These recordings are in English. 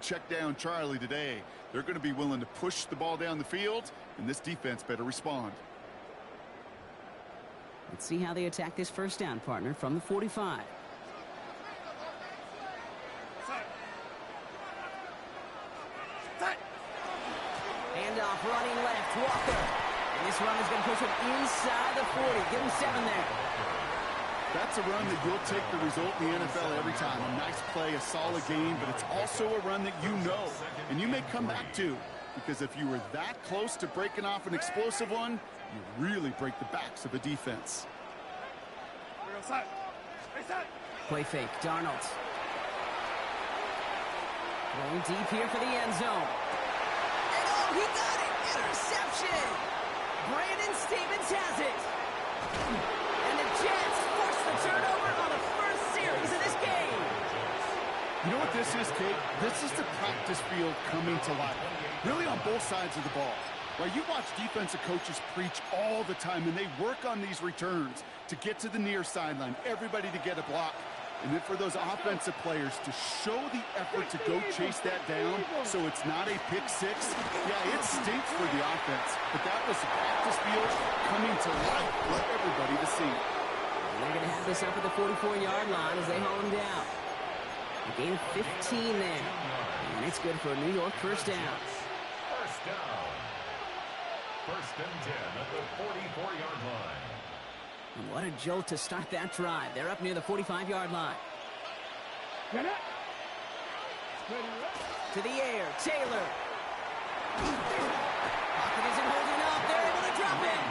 check down Charlie today. They're going to be willing to push the ball down the field, and this defense better respond. Let's see how they attack this first down, partner, from the 45. Handoff running left, Walker. And this run is going to push him inside the 40. Give him 7 there. That's a run that you'll take the result in the NFL every time. A nice play, a solid game, but it's also a run that you know, and you may come back to. Because if you were that close to breaking off an explosive one, you really break the backs of a defense. Play fake, Darnold. Going deep here for the end zone. And oh, he got it! Interception! Brandon Stevens has it. And the Jets force the turnover on the first series of this game. You know what this is, Kate? This is the practice field coming to life. Really on both sides of the ball. Right, you watch defensive coaches preach all the time, and they work on these returns to get to the near sideline, everybody to get a block. And then for those offensive players to show the effort to go chase that down so it's not a pick six. Yeah, it stinks for the offense, but that was the practice field coming to life for everybody to see. And they're going to have this up at the 44-yard line as they hold him down. A gain of 15 there. And it's good for a New York first down. First down. First and 10 at the 44-yard line. And what a jolt to start that drive. They're up near the 45-yard line. To the air, Taylor. Pocket isn't holding up. They're able to drop it.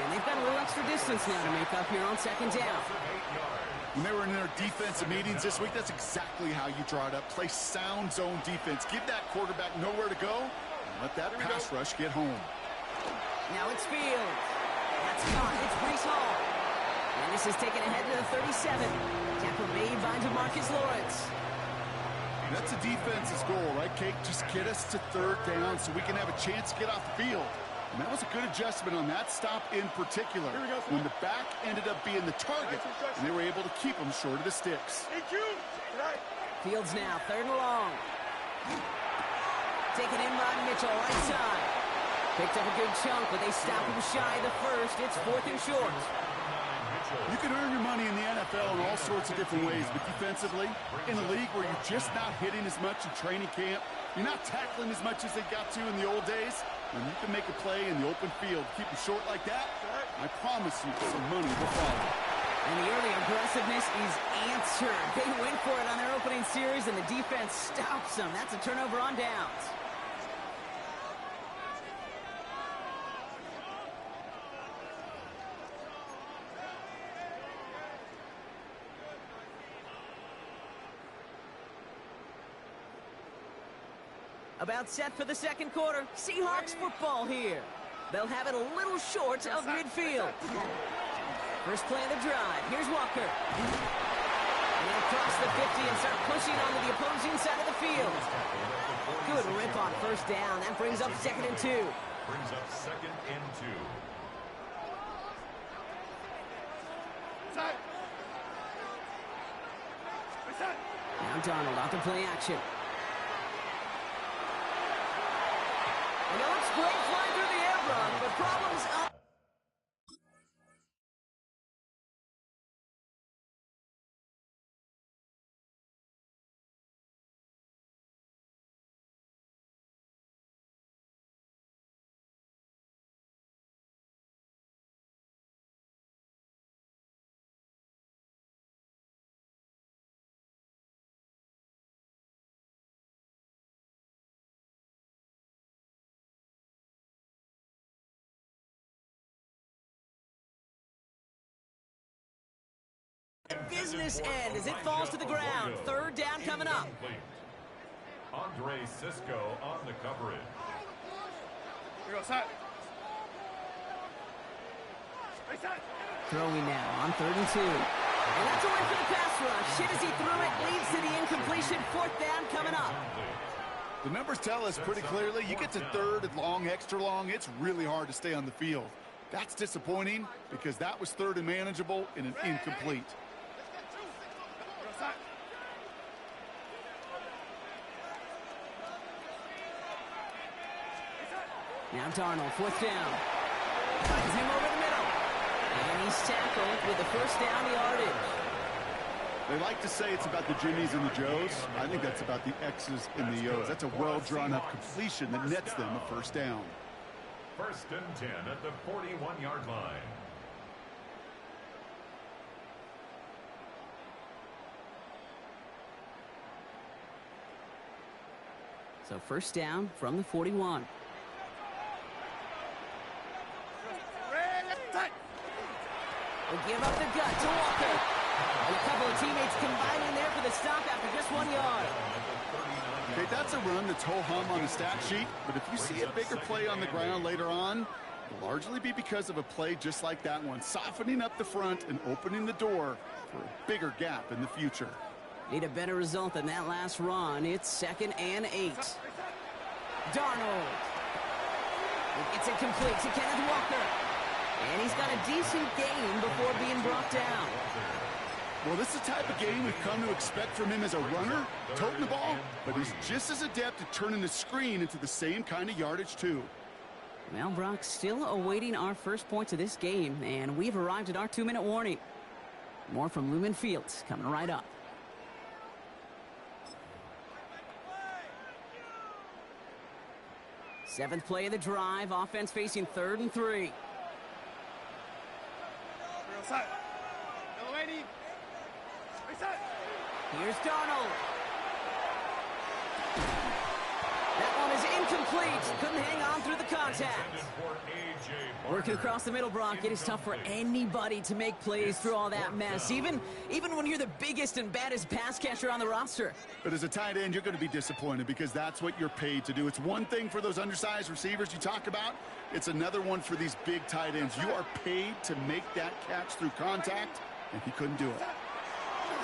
And they've got a little extra distance now to make up here on second down. When they were in their defensive meetings this week, that's exactly how you draw it up. Play sound zone defense. Give that quarterback nowhere to go. Let that pass rush get home. Now it's Field. That's caught. It's Brees Hall. And this is taken ahead to the 37. Tackle made by DeMarcus Lawrence. That's a defense's goal, right, Kate? Just get us to third down so we can have a chance to get off the field. And that was a good adjustment on that stop in particular. When the back ended up being the target, and they were able to keep them short of the sticks. Fields now, 3rd and long. Taken in by Mitchell, right side. Picked up a good chunk, but they stop him shy of the first. It's 4th and short. You can earn your money in the NFL in all sorts of different ways, but defensively, in a league where you're just not hitting as much in training camp, you're not tackling as much as they got to in the old days, when you can make a play in the open field, keep them short like that, I promise you some money will follow. And the early aggressiveness is answered. They went for it on their opening series, and the defense stops them. That's a turnover on downs. About set for the second quarter. Seahawks football here. They'll have it a little short of midfield. First play of the drive. Here's Walker. And they'll cross the 50 and start pushing onto the opposing side of the field. Good rip on first down. That brings up 2nd and 2. Brings up 2nd and 2. Now Darnold out to play action. And it looks great flying through the air run, but problems up. Business end as it falls to the ground. 3rd down coming up. Andre Cisco on the coverage. Throwing now on 3rd and 2. And that's away for the pass rush. Shit as he threw it leads to the incompletion. 4th down coming up. The numbers tell us pretty clearly, you get to 3rd and long, extra long, it's really hard to stay on the field. That's disappointing because that was 3rd and manageable and an incomplete. Now Darnold, fourth down. Finds him over the middle. And he's tackled with the first down yardage. They like to say it's about the Jimmies and the Joes. I think that's about the X's and the O's. That's a well-drawn-up completion that nets them a first down. First and 10 at the 41-yard line. So first down from the 41. Will give up the gut to Walker. And a couple of teammates combining there for the stop after just 1 yard. Okay, that's a run that's ho-hum on the stat sheet, but if you see a bigger play on the ground later on, it'll largely be because of a play just like that one, softening up the front and opening the door for a bigger gap in the future. Need a better result than that last run. It's 2nd and 8. Darnold. It gets it complete to Kenneth Walker. And he's got a decent gain before being brought down. Well, this is the type of game we've come to expect from him as a runner, toting the ball, but he's just as adept at turning the screen into the same kind of yardage, too. Well, Brock, still awaiting our first points of this game, and we've arrived at our 2-minute warning. More from Lumen Fields coming right up. Seventh play of the drive, offense facing 3rd and 3. Here's Darnold. That one is incomplete. Couldn't hang on through the contact. Working across the middle, Brock, it is tough for anybody to make plays through all that mess, even when you're the biggest and baddest pass catcher on the roster. But as a tight end, you're going to be disappointed because that's what you're paid to do. It's one thing for those undersized receivers you talk about. It's another one for these big tight ends. You are paid to make that catch through contact, and he couldn't do it.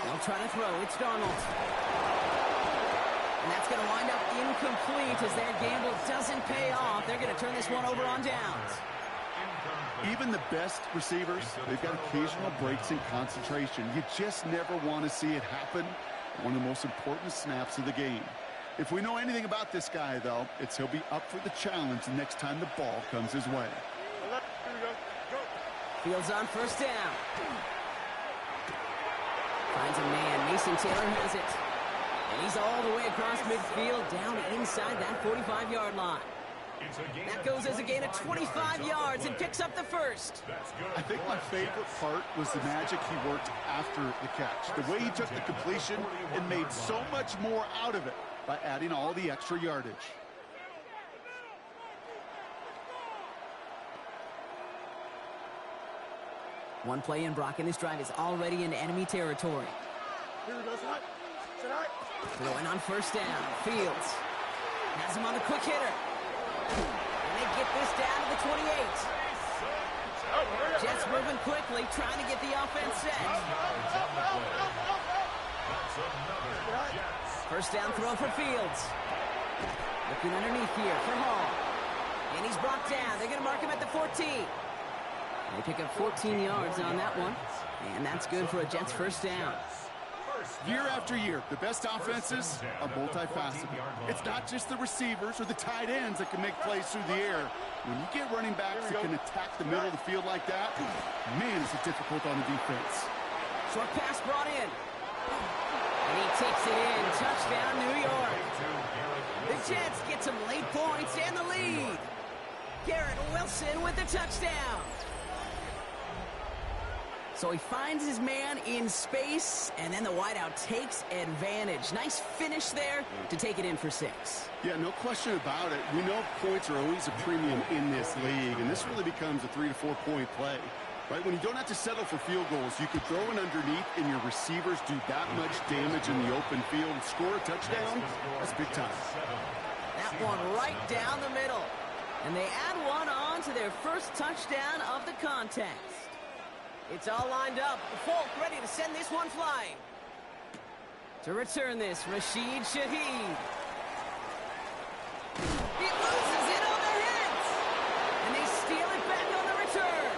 They'll try to throw. It's Darnold. And that's going to wind up incomplete as their gamble doesn't pay off. They're going to turn this one over on downs. Even the best receivers, they've got occasional breaks in concentration. You just never want to see it happen. One of the most important snaps of the game. If we know anything about this guy, though, it's he'll be up for the challenge the next time the ball comes his way. Fields on first down. Finds a man. Mason Taylor has it. And he's all the way across midfield, down inside that 45-yard line. That goes as a gain of 25 yards and picks up the first. I think my favorite part was the magic he worked after the catch. The way he took the completion and made so much more out of it by adding all the extra yardage. One play in, Brock, and this drive is already in enemy territory. Throwing on first down. Fields has him on the quick hitter. And they get this down to the 28. Jets moving quickly, trying to get the offense set. First down throw for Fields. Looking underneath here for Hall. And he's brought down. They're going to mark him at the 14. They pick up 14 yards on that one. And that's good for a Jets first down. Year after year, the best offenses are multifaceted. It's not just the receivers or the tight ends that can make plays through the air. When you get running backs that can attack the middle of the field like that, man, is it difficult on the defense. Short pass brought in. And he takes it in. Touchdown, New York. The Jets get some late points and the lead. Garrett Wilson with the touchdown. So he finds his man in space, and then the wideout takes advantage. Nice finish there to take it in for 6. Yeah, no question about it. We know points are always a premium in this league, and this really becomes a 3 to 4 point play. Right, when you don't have to settle for field goals, you could throw it underneath and your receivers do that much damage in the open field and score a touchdown. That's big time. That one right down the middle. And they add one on to their first touchdown of the contest. It's all lined up. Folk ready to send this one flying. To return this, Rashid Shaheed. He loses it on the hits. And they steal it back on the return.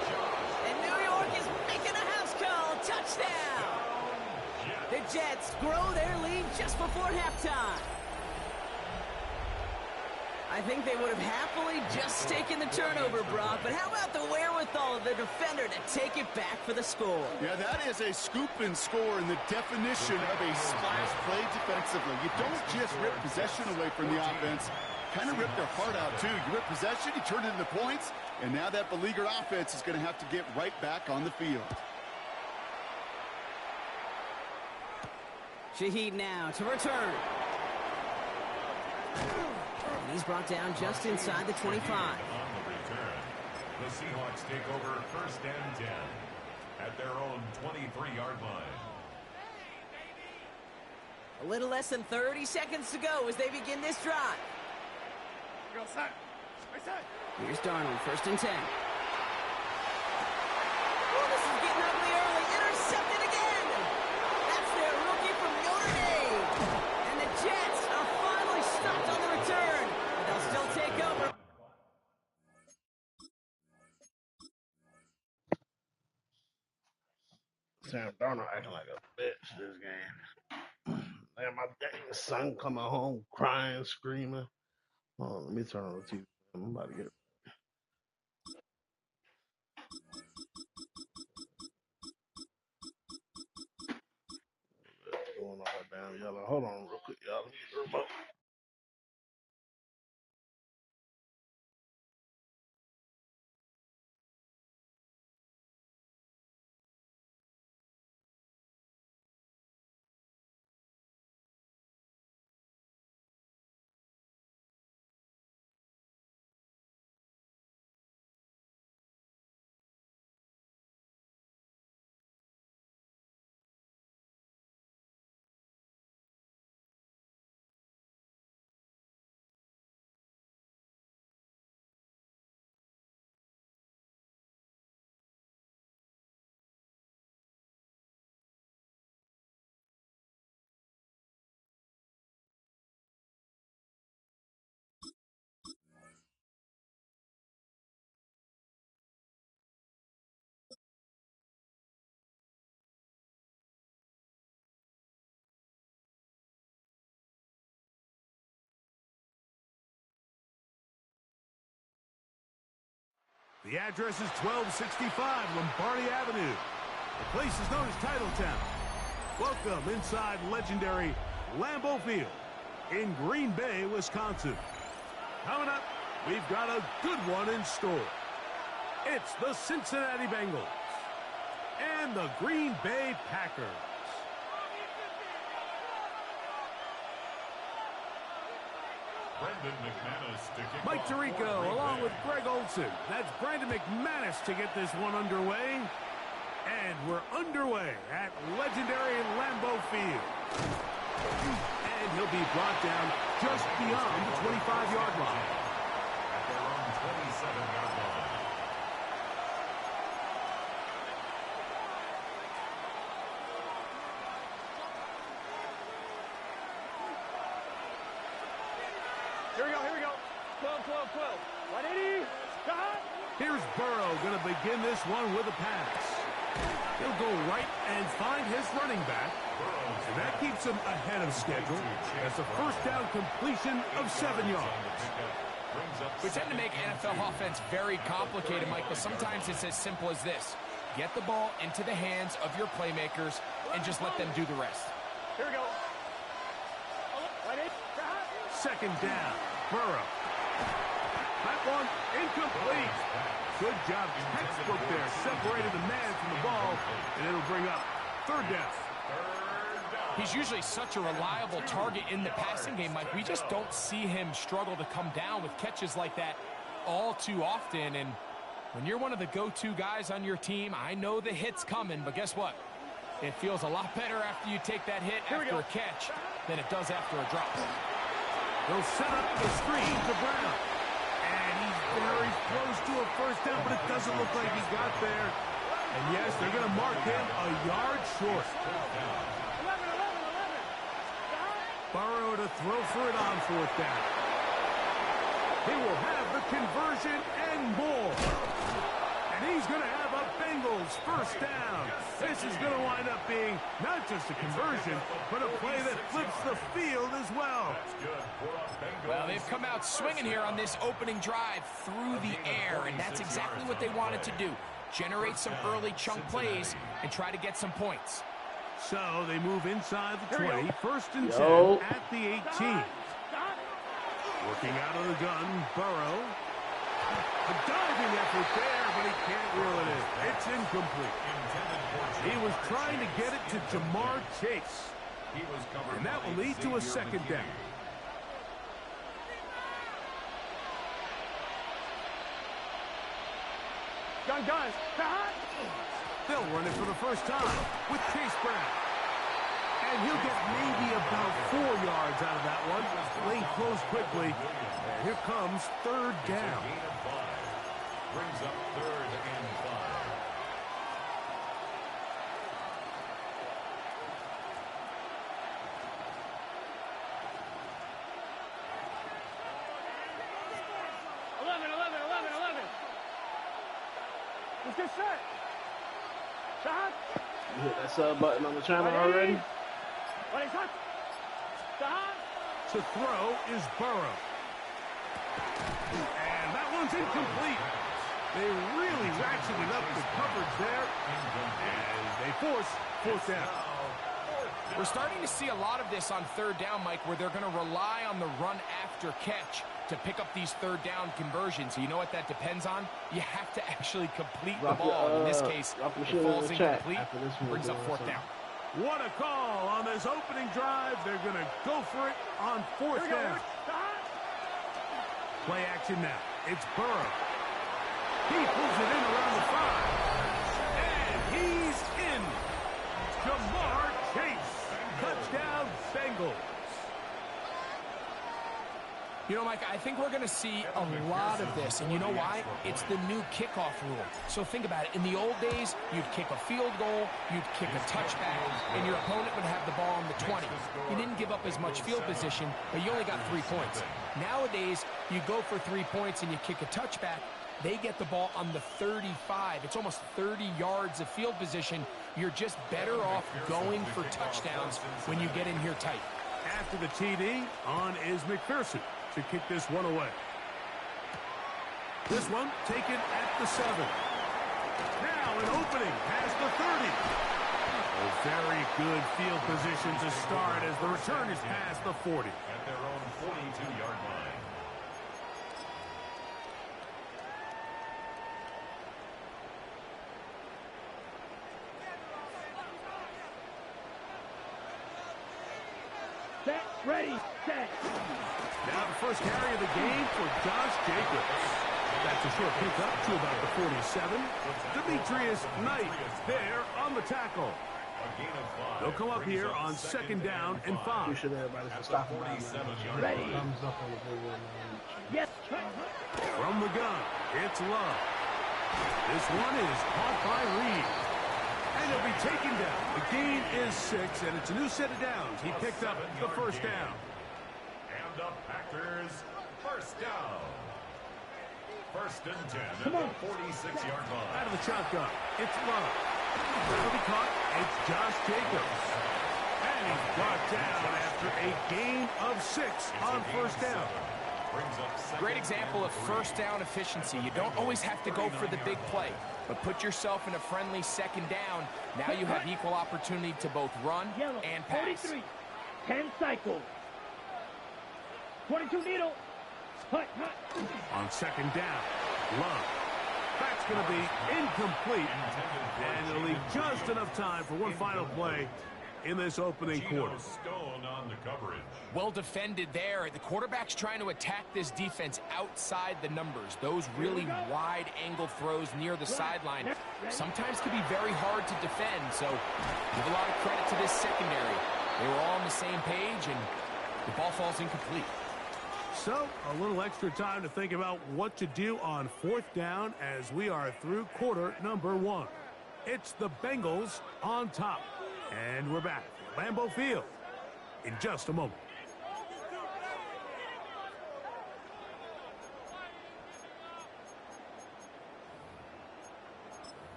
And New York is making a house call. Touchdown. The Jets grow their lead just before halftime. I think they would have happily just taken the turnover, Brock, but how about the wherewithal of the defender to take it back for the score? Yeah, that is a scoop and score in the definition of a splash play defensively. You don't just rip possession away from the offense, kind of rip their heart out too. You rip possession, you turn it into points, and now that beleaguered offense is going to have to get right back on the field. Shaheed now to return. And he's brought down just inside the 25. On the return, the Seahawks take over 1st and 10 at their own 23-yard line. A little less than 30 seconds to go as they begin this drive. Here's Darnold, 1st and 10. Oh, this is getting ugly early. Intercepted again. That's their rookie from Notre Dame. And the Jets are finally stopped on the return. But they'll still take over. Sam Darnold acting like a bitch this game. Man, my dang son coming home crying, screaming. Oh, let me turn on the TV. I'm about to get it. Going all that damn yellow. Hold on real quick, y'all. Let me get the remote. The address is 1265 Lombardi Avenue. The place is known as Titletown. Welcome inside legendary Lambeau Field in Green Bay, Wisconsin. Coming up, we've got a good one in store. It's the Cincinnati Bengals and the Green Bay Packers. Mike Tirico along with Greg Olson. That's Brandon McManus to get this one underway. And we're underway at legendary Lambeau Field. And he'll be brought down just beyond the 25-yard line. At their own 27-yard line. Here we go. 12. 180. Here's Burrow going to begin this one with a pass. He'll go right and find his running back. And that keeps him ahead of schedule. That's a first down completion of 7 yards. We tend to make NFL offense very complicated, Mike, but sometimes it's as simple as this. Get the ball into the hands of your playmakers and just let them do the rest. Here we go. Second down, Burrow. That one incomplete. Good job, textbook there. Separated the man from the ball, and it'll bring up third down. He's usually such a reliable target in the passing game, Mike. We just don't see him struggle to come down with catches like that all too often. And when you're one of the go-to guys on your team, I know the hit's coming, but guess what? It feels a lot better after you take that hit after a catch than it does after a drop. They'll set up the screen to Brown. And he's very close to a first down, but it doesn't look like he got there. And yes, they're going to mark him a yard short. Burrow to throw for it on fourth down. He will have the conversion and more. And he's going to have a Bengals first down. This is going to wind up being not just a conversion, but a play that flips the field as well. Well, they they've come out swinging here on this opening drive through the air, and that's exactly what they wanted to do. Generate some early chunk plays and try to get some points. So they move inside the 20, first and 10 at the 18. Working out of the gun, Burrow. A diving effort there, but he can't reel it in. It's incomplete. He was trying to get it to Jamar Chase. And that will lead to a second down. Guys. They'll run it for the first time with Chase Brown. And he'll get maybe about 4 yards out of that one. Lane closed quickly. And here comes third down. Brings up 3rd and 5. Let's get set. Shot. You hit that sub button on the channel already? To throw is Burrow. And that one's incomplete. They really ratcheted up the coverage there. And they force 4th down. We're starting to see a lot of this on 3rd down, Mike, where they're going to rely on the run after catch to pick up these 3rd down conversions. So you know what that depends on? You have to actually complete the ball. In this case, it falls incomplete, brings up 4th down. What a call on this opening drive. They're going to go for it on 4th down. Play action now. It's Burrow. He pulls it in around the 5. And he's in. Jamar Chase. Touchdown, Bengals. You know, Mike, I think we're going to see a lot of this, and you know why? It's the new kickoff rule. So think about it. In the old days, you'd kick a field goal, you'd kick a touchback, and your opponent would have the ball on the 20. You didn't give up as much field position, but you only got 3 points. Nowadays, you go for 3 points and you kick a touchback, they get the ball on the 35. It's almost 30 yards of field position. You're just better off going for touchdowns when you get in here tight. After the TD, on is McPherson to kick this one away. This one taken at the 7. Now an opening past the 30. A very good field position to start as the return is past the 40. At their own 42-yard line. Set, ready, set. Now the first carry of the game for Josh Jacobs. That's a short pickup to about the 47. Demetrius Knight there on the tackle. They'll come up here on 2nd down and 5. We should everybody stop him. Ready. Thumbs up on the video. Yes. From the gun, it's Love. This one is caught by Reed. And he'll be taken down. The gain is 6, and it's a new set of downs. He picked up the first down. And the Packers, first down. 1st and 10 at the 46-yard line. Out of the shotgun, it's Love. That'll be caught. It's Josh Jacobs. And he's brought down after a gain of 6 on 1st down. Great example of 1st down efficiency. You don't always have to go for the big play, but put yourself in a friendly 2nd down. Now you have equal opportunity to both run and pass. 43. 10 cycles. 22 needle. Hut. On 2nd down, Love. That's going to be incomplete. And it'll leave just enough time for one final play in this opening quarter. Stone on the coverage. Well defended there. The quarterback's trying to attack this defense outside the numbers. Those really wide angle throws near the sideline sometimes can be very hard to defend. So give a lot of credit to this secondary. They were all on the same page, and the ball falls incomplete. So a little extra time to think about what to do on 4th down as we are through quarter number 1. It's the Bengals on top. And we're back at Lambeau Field in just a moment.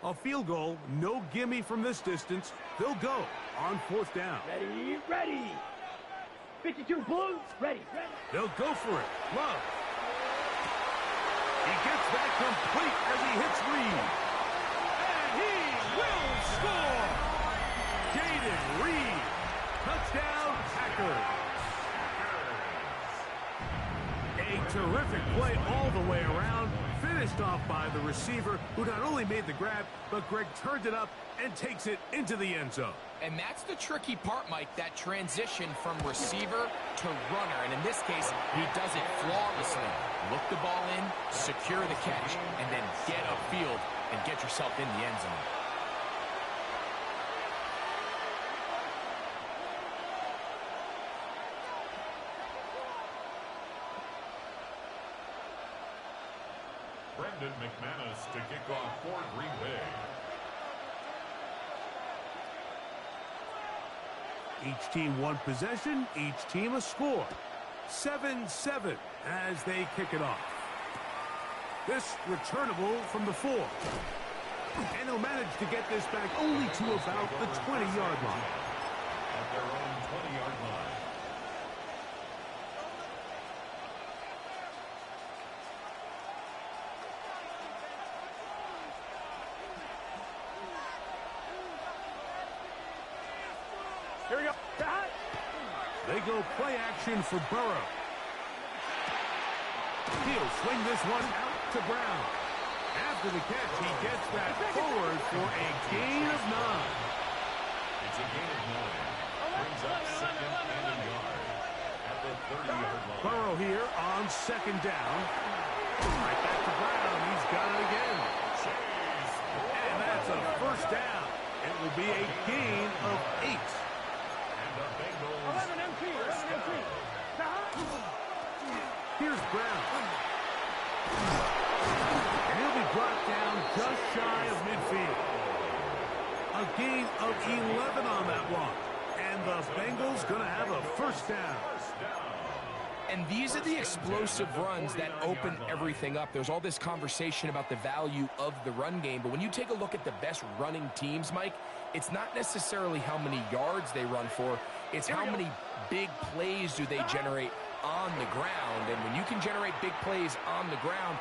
A field goal, no gimme from this distance. They'll go on 4th down. Ready, ready. 52 Blues, ready, ready. They'll go for it. Love. He gets that complete as he hits Reed. And he will score! Jaden Reed. Touchdown, Packers. A terrific play all the way around. Finished off by the receiver, who not only made the grab, but Greg turned it up and takes it into the end zone. And that's the tricky part, Mike, that transition from receiver to runner. And in this case, he does it flawlessly. Look the ball in, secure the catch, and then get upfield and get yourself in the end zone. Brendan McManus to kick off for Green Bay. Each team one possession, each team a score. 7-7 as they kick it off. This returnable from the 4. And he'll manage to get this back only to about the 20-yard line. At their own 20-yard line. Here we go. They go play action for Burrow. He'll swing this one out to Brown. After the catch, he gets that forward for a gain of 9. It's a gain of 9. Brings up 2nd and a yard at the 30-yard line. Burrow here on 2nd down. Right back to Brown. He's got it again. And that's a 1st down. It will be a gain of 8. And the Bengals. 11 MP, 11 MP. Here's Brown. And he'll be brought down just shy of midfield. A gain of 11 on that one. And the Bengals going to have a 1st down. And these are the explosive runs that open everything up. There's all this conversation about the value of the run game, but when you take a look at the best running teams, Mike, it's not necessarily how many yards they run for, it's how many big plays do they generate on the ground. And when you can generate big plays on the ground,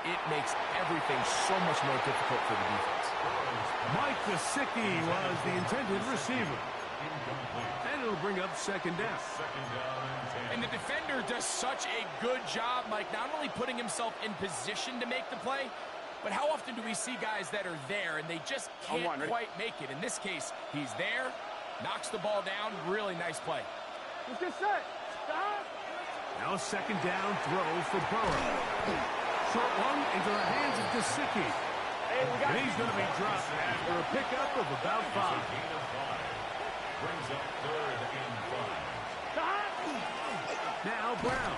it makes everything so much more difficult for the defense. Mike Gesicki was the intended receiver. And it'll bring up 2nd down. And the defender does such a good job, Mike, not only putting himself in position to make the play, but how often do we see guys that are there and they just can't quite make it? In this case, he's there, knocks the ball down, really nice play. Let's get set. Stop. Now a 2nd down throw for Burrow. Short one into the hands of Gesicki. And he's going to be dropped after a pickup of about 5. Brings up 3rd and 5. Now Brown.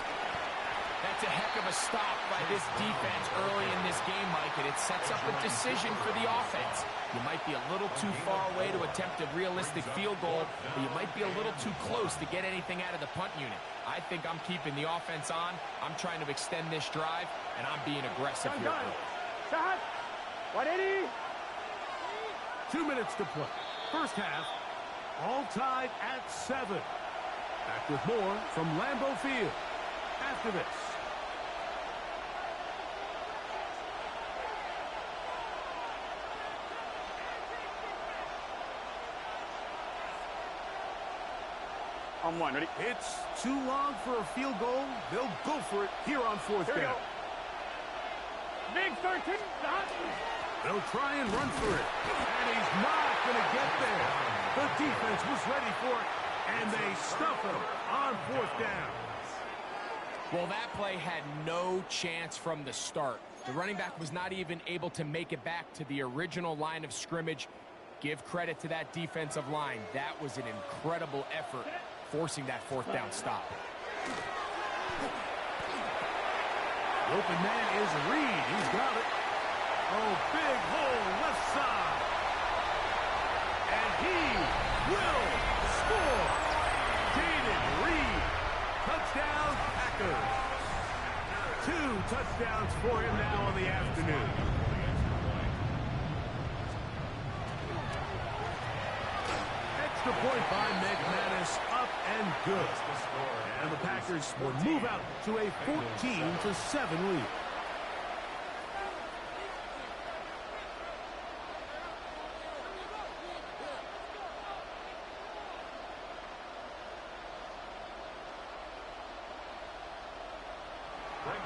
That's a heck of a stop by this defense early in this game, Mike, and it sets up a decision for the offense. You might be a little too far away to attempt a realistic field goal, but you might be a little too close to get anything out of the punt unit. I think I'm keeping the offense on. I'm trying to extend this drive, and I'm being aggressive here. Shot. 180. 2 minutes to play. 1st half, all tied at 7. Back with more from Lambeau Field after this. On 1, ready? It's too long for a field goal. They'll go for it here on 4th Here we down. go. Big 13. Stop. They'll try and run for it. And he's not going to get there. The defense was ready for it, and they stuff him on 4th down. Well, that play had no chance from the start. The running back was not even able to make it back to the original line of scrimmage. Give credit to that defensive line. That was an incredible effort, forcing that 4th down stop. The open man is Reed. He's got it. Oh, big hole left side. And he will score. Jaden Reed. Touchdown, Packers. 2 touchdowns for him now on the afternoon. point by McManus, up and good. And the Packers will move out to a 14-7 lead.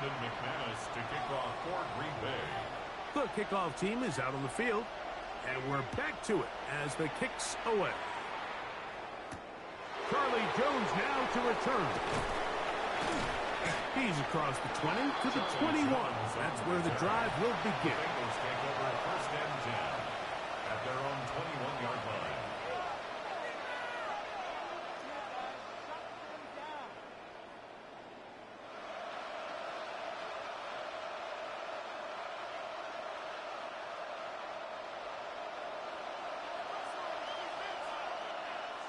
McManus to kick off for Green Bay. The kickoff team is out on the field, and we're back to it as the kick's away. Charlie Jones now to return. He's across the 20 to the 21. That's where the drive will begin. Bengals take over first and 10 at their own 21-yard line.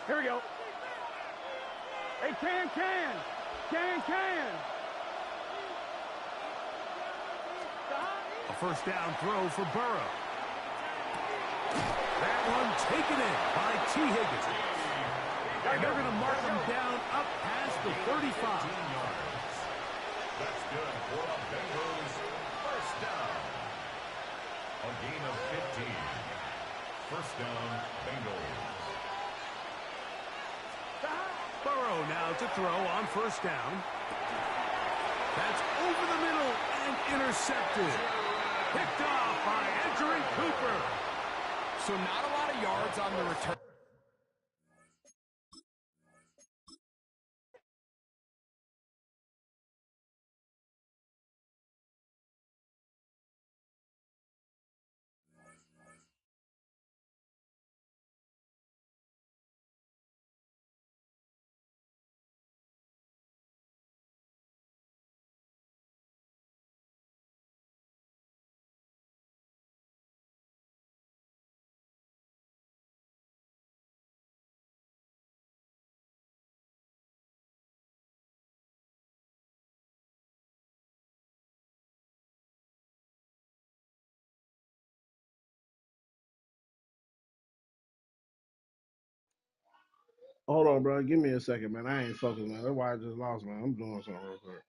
Here we go. Hey, can. A first down throw for Burrow. That one taken in by T. Higgins. And they're going to mark him down up past the 35. That's good for the Bengals. First down. A gain of 15. First down, Bengals. Burrow now to throw on first down. That's over the middle and intercepted. Picked off by Edgerrin Cooper. So not a lot of yards on the return. Hold on, bro. Give me a second, man. I ain't focused, man. That's why I just lost, man. I'm doing something real quick.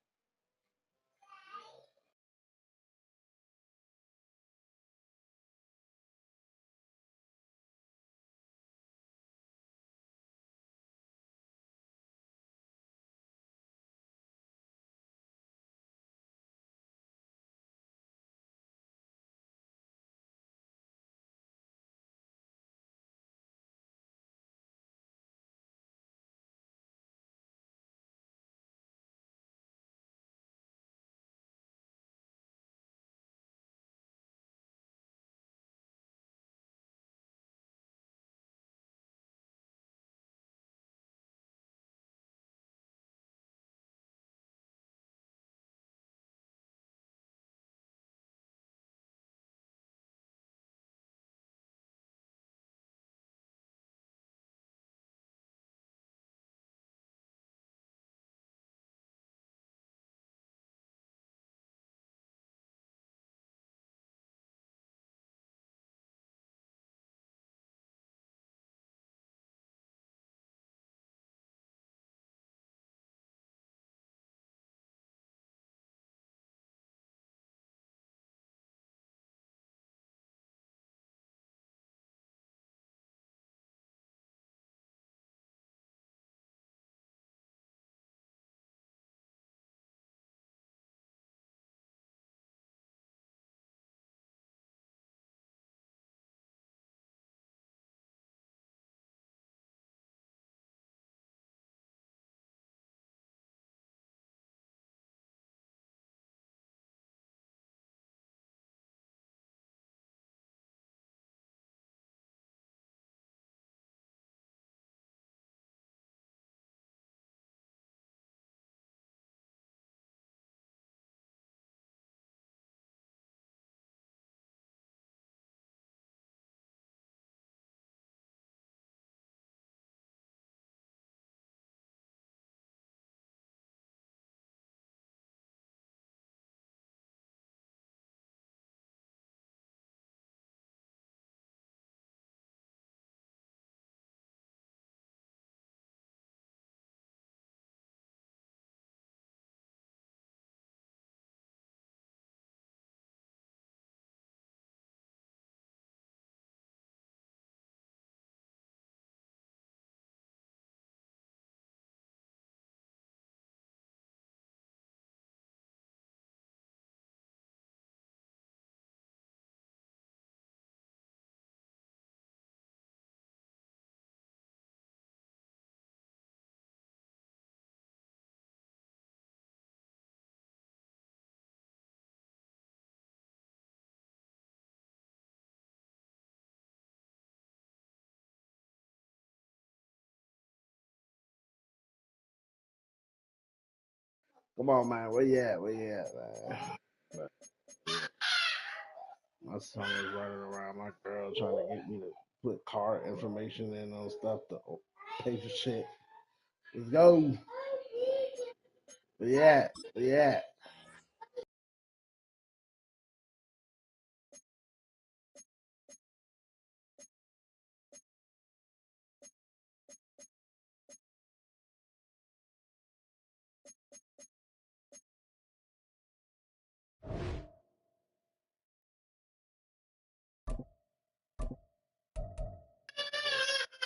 Come on, man. Where you at? Where you at, man? My son is running around. My girl trying to get me to put card information in on stuff to pay for shit. Let's go. Where you at? Where you at?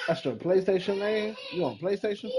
That's your PlayStation name? You on PlayStation?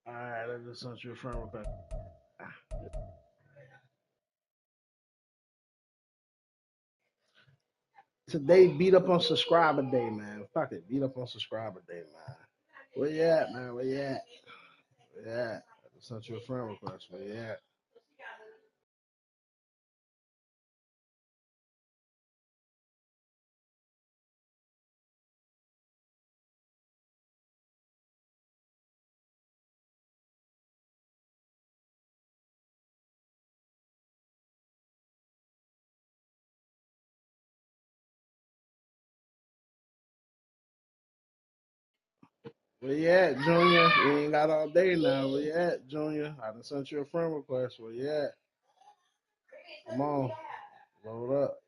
All right, I just sent you a friend request. Today, beat up on subscriber day, man. Fuck it, beat up on subscriber day, man. Where you at, man? Where you at? Where you at? I just sent you a friend request. Where you at? Where you at, Junior? We ain't got all day now. Where you at, Junior? I done sent you a friend request. Where you at? Come on, load up.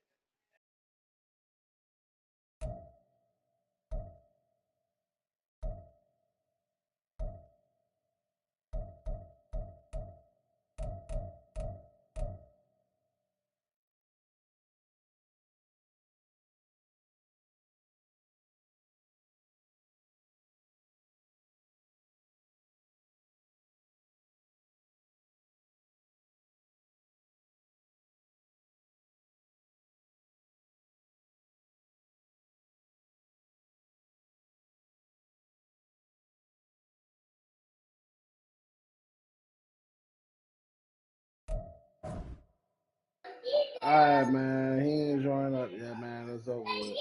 All right, man. He ain't joining up yet, man. It's over with.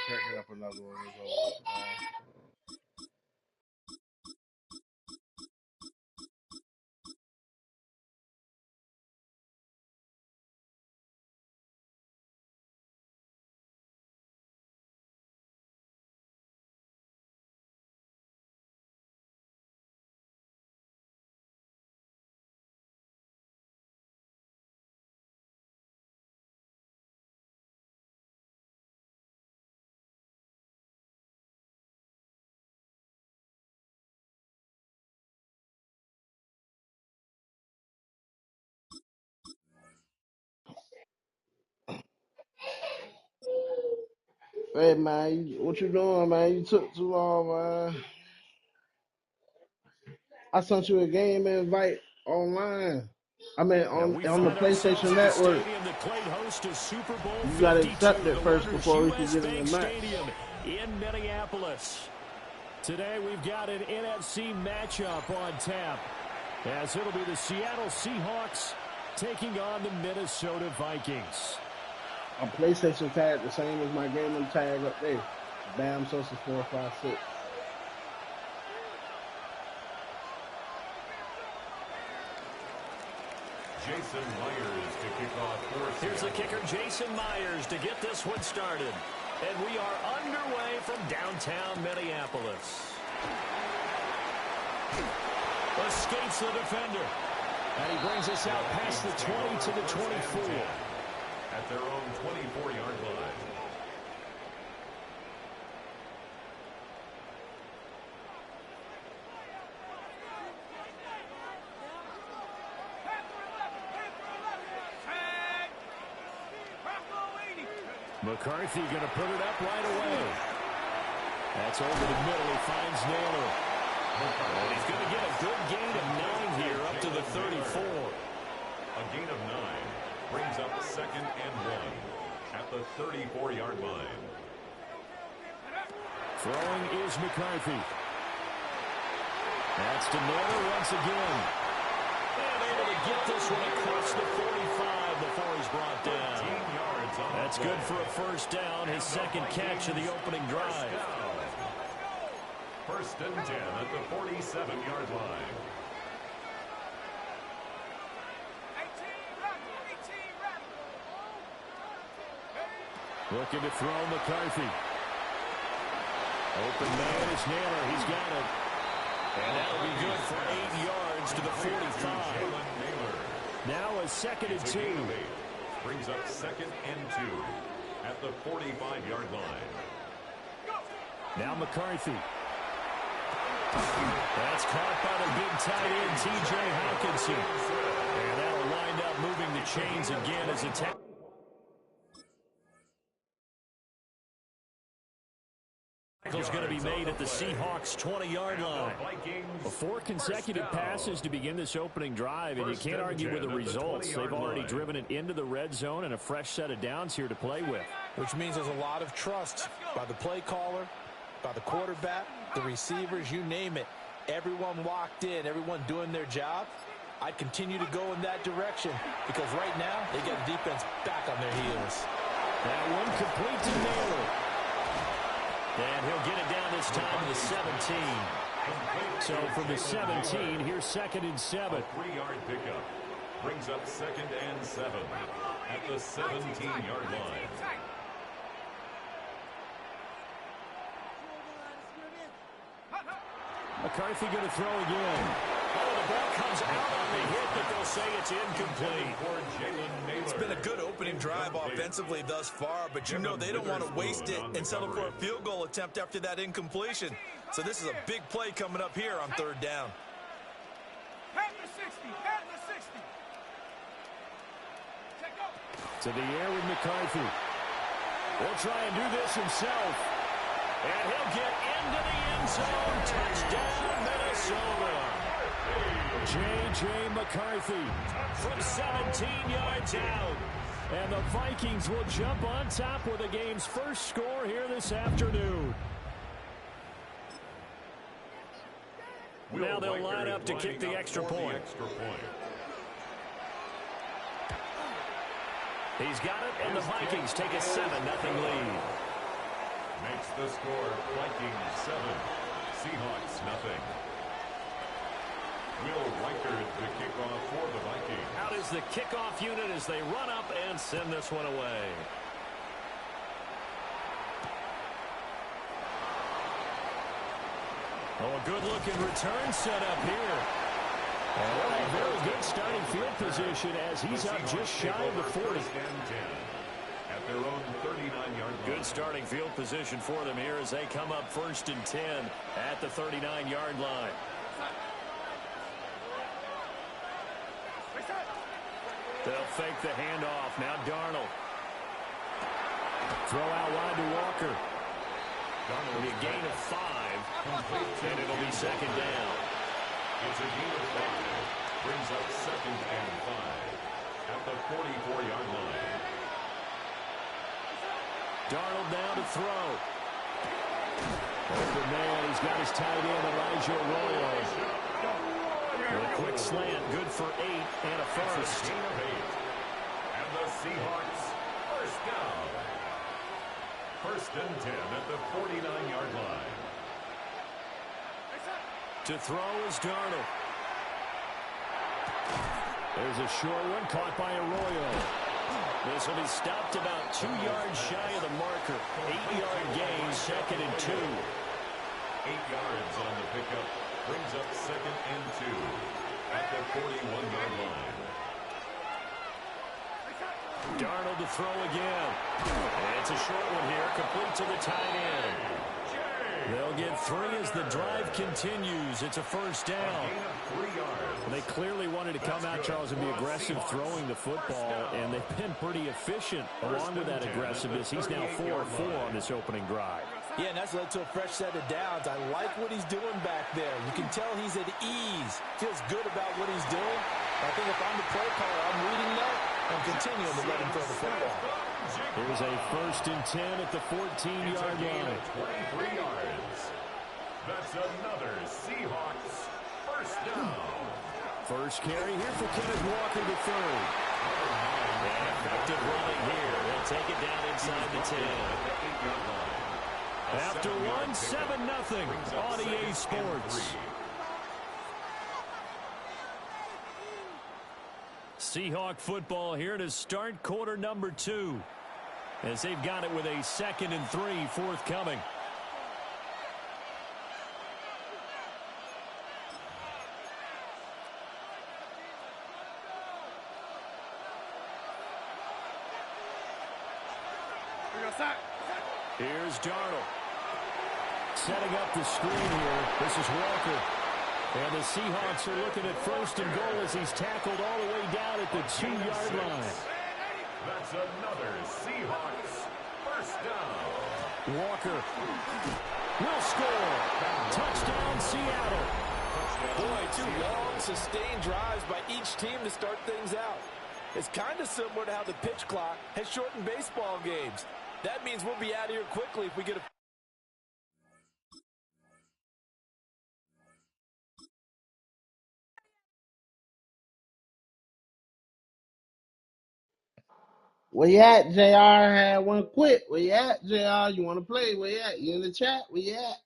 Picking up another one. It's over with, man. Hey man, what you doing, man? You took too long, man. I sent you a game invite online. I mean, And we on the find ourselves PlayStation at the Network. stadium that played host to Super Bowl You gotta 52, accept it the first Wonders before we can U.S. get in the Bank match. Stadium in Minneapolis. Today we've got an NFC matchup on tap, as it'll be the Seattle Seahawks taking on the Minnesota Vikings. A PlayStation tag the same as my gaming tag up there. Bam Sosa 456. Jason Myers to kick off for Here's the kicker, Jason Myers, to get this one started. And we are underway from downtown Minneapolis. Escapes the defender. And he brings us out past the 20 to the 24. At their own 24-yard line. McCarthy going to put it up right away. That's over the middle. He finds Naylor. And he's going to get a good gain of 9 here up to the 34. A gain of 9 brings up 2nd and 1 at the 34-yard line. Throwing is McCarthy. That's to Naylor once again. And able to get this one across the 45 before he's brought down. That's good for a first down, his second catch of the opening drive. 1st and 10 at the 47-yard line. Looking to throw McCarthy. Open man is Naylor. He's got it. And that'll be good for 8 yards to the 45. Now a 2nd and 2. Brings up 2nd and 2 at the 45-yard line. Now McCarthy. That's caught by the big tight end, T.J. Hawkinson. And that'll wind up moving the chains again as attack. Tackle's going to be made at the Seahawks 20-yard line. 4 consecutive passes to begin this opening drive, and you can't argue with the results. They've already driven it into the red zone and a fresh set of downs here to play with. Which means there's a lot of trust by the play caller, by the quarterback, the receivers, you name it. Everyone locked in, everyone doing their job. I'd continue to go in that direction because right now they get the defense back on their heels. That one complete to Naylor. And he'll get it down this time to the 17. So from the 17, here's 2nd and 7. A 3-yard pickup brings up 2nd and 7 at the 17-yard line. McCarthy going to throw again. Oh, the ball comes out on the hit, but they'll say it's incomplete. It's been a good opening drive offensively thus far, but you know they don't want to waste it and settle for a field goal attempt after that incompletion. So this is a big play coming up here on 3rd down. To the air with McCarthy. He'll try and do this himself. And he'll get into the end zone. Touchdown, Minnesota. J.J. McCarthy from 17 yards out. And the Vikings will jump on top with the game's first score here this afternoon. Now they'll line up to kick the extra point. He's got it, and the Vikings take a 7-0 lead. Makes the score Vikings 7, Seahawks nothing. Will Reichard the kickoff for the Vikings. Out is the kickoff unit as they run up and send this one away. Oh, a good-looking return set up here. And a very good starting field position as he's up just shy of the 40. At their own 39-yard line. Good starting field position for them here as they come up 1st and 10 at the 39-yard line. They'll fake the handoff. Now Darnold. Throw out wide to Walker. It'll be a gain of 5, and it'll be second down. It's a gain of 5. Brings up second and 5 at the 44-yard line. Darnold now to throw. Open man, he's got his tight end, Elijah Arroyo. A quick slant, good for 8 and a first. Gain of 8. And the Seahawks, first down. First and 10 at the 49-yard line. To throw is Darnold. There's a short one caught by Arroyo. This will be stopped about 2 yards shy of the marker. 8-yard gain, second and 2. 8 yards on the pickup. Brings up second and 2 at the 41-yard line. Darnold to throw again. And it's a short one here, complete to the tight end. They'll get 3 as the drive continues. It's a first down. They clearly wanted to come out, Charles, and be aggressive throwing the football, and they've been pretty efficient along with that aggressiveness. He's now 4-4 on this opening drive. Yeah, and that's led to a fresh set of downs. I like what he's doing back there. You can tell he's at ease. Feels good about what he's doing. I think if I'm the play caller, I'm reading that and continuing to let him throw the football. Here's a first and 10 at the 14-yard line. 23 yards. That's another Seahawks first down. First carry here for Kenneth Walker, the third. And effective running here. They'll take it down inside the 10. After one, 7-0 on EA Sports. Seahawk football here to start quarter number 2. As they've got it with a 2nd and 3 forthcoming. Here's Darnold. Setting up the screen here. This is Walker. And the Seahawks are looking at first and goal as he's tackled all the way down at the 2-yard line. That's another Seahawks first down. Walker will score. Touchdown, Seattle. Boy, 2 long, sustained drives by each team to start things out. It's kind of similar to how the pitch clock has shortened baseball games. That means we'll be out of here quickly if we get a... Where you at, JR? Had one quit. Where you at, JR? You want to play? Where you at? You in the chat? Where you at?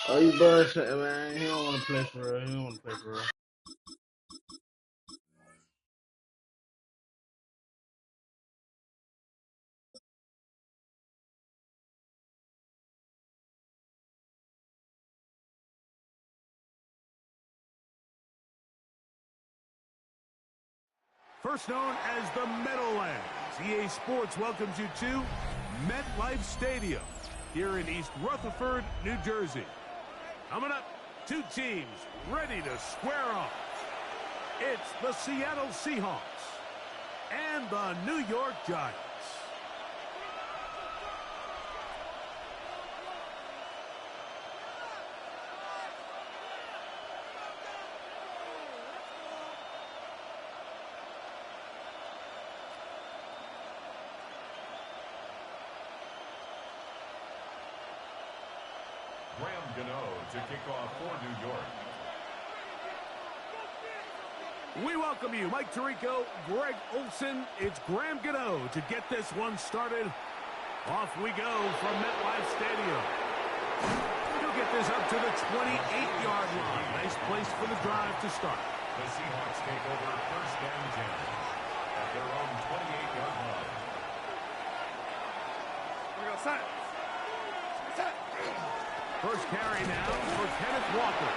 Oh, you bullshitting, man. He don't want to play for real. He don't want to play for real. first known as the Meadowlands. EA Sports welcomes you to MetLife Stadium here in East Rutherford, New Jersey. Coming up, two teams ready to square off. It's the Seattle Seahawks and the New York Giants. To kick off for New York. We welcome you, Mike Tirico, Greg Olson. It's Graham Gano to get this one started. Off we go from MetLife Stadium. He'll get this up to the 28-yard line. Nice place for the drive to start. The Seahawks take over first and 10 at their own 28-yard line. Here we go, set. Set. First carry now for Kenneth Walker.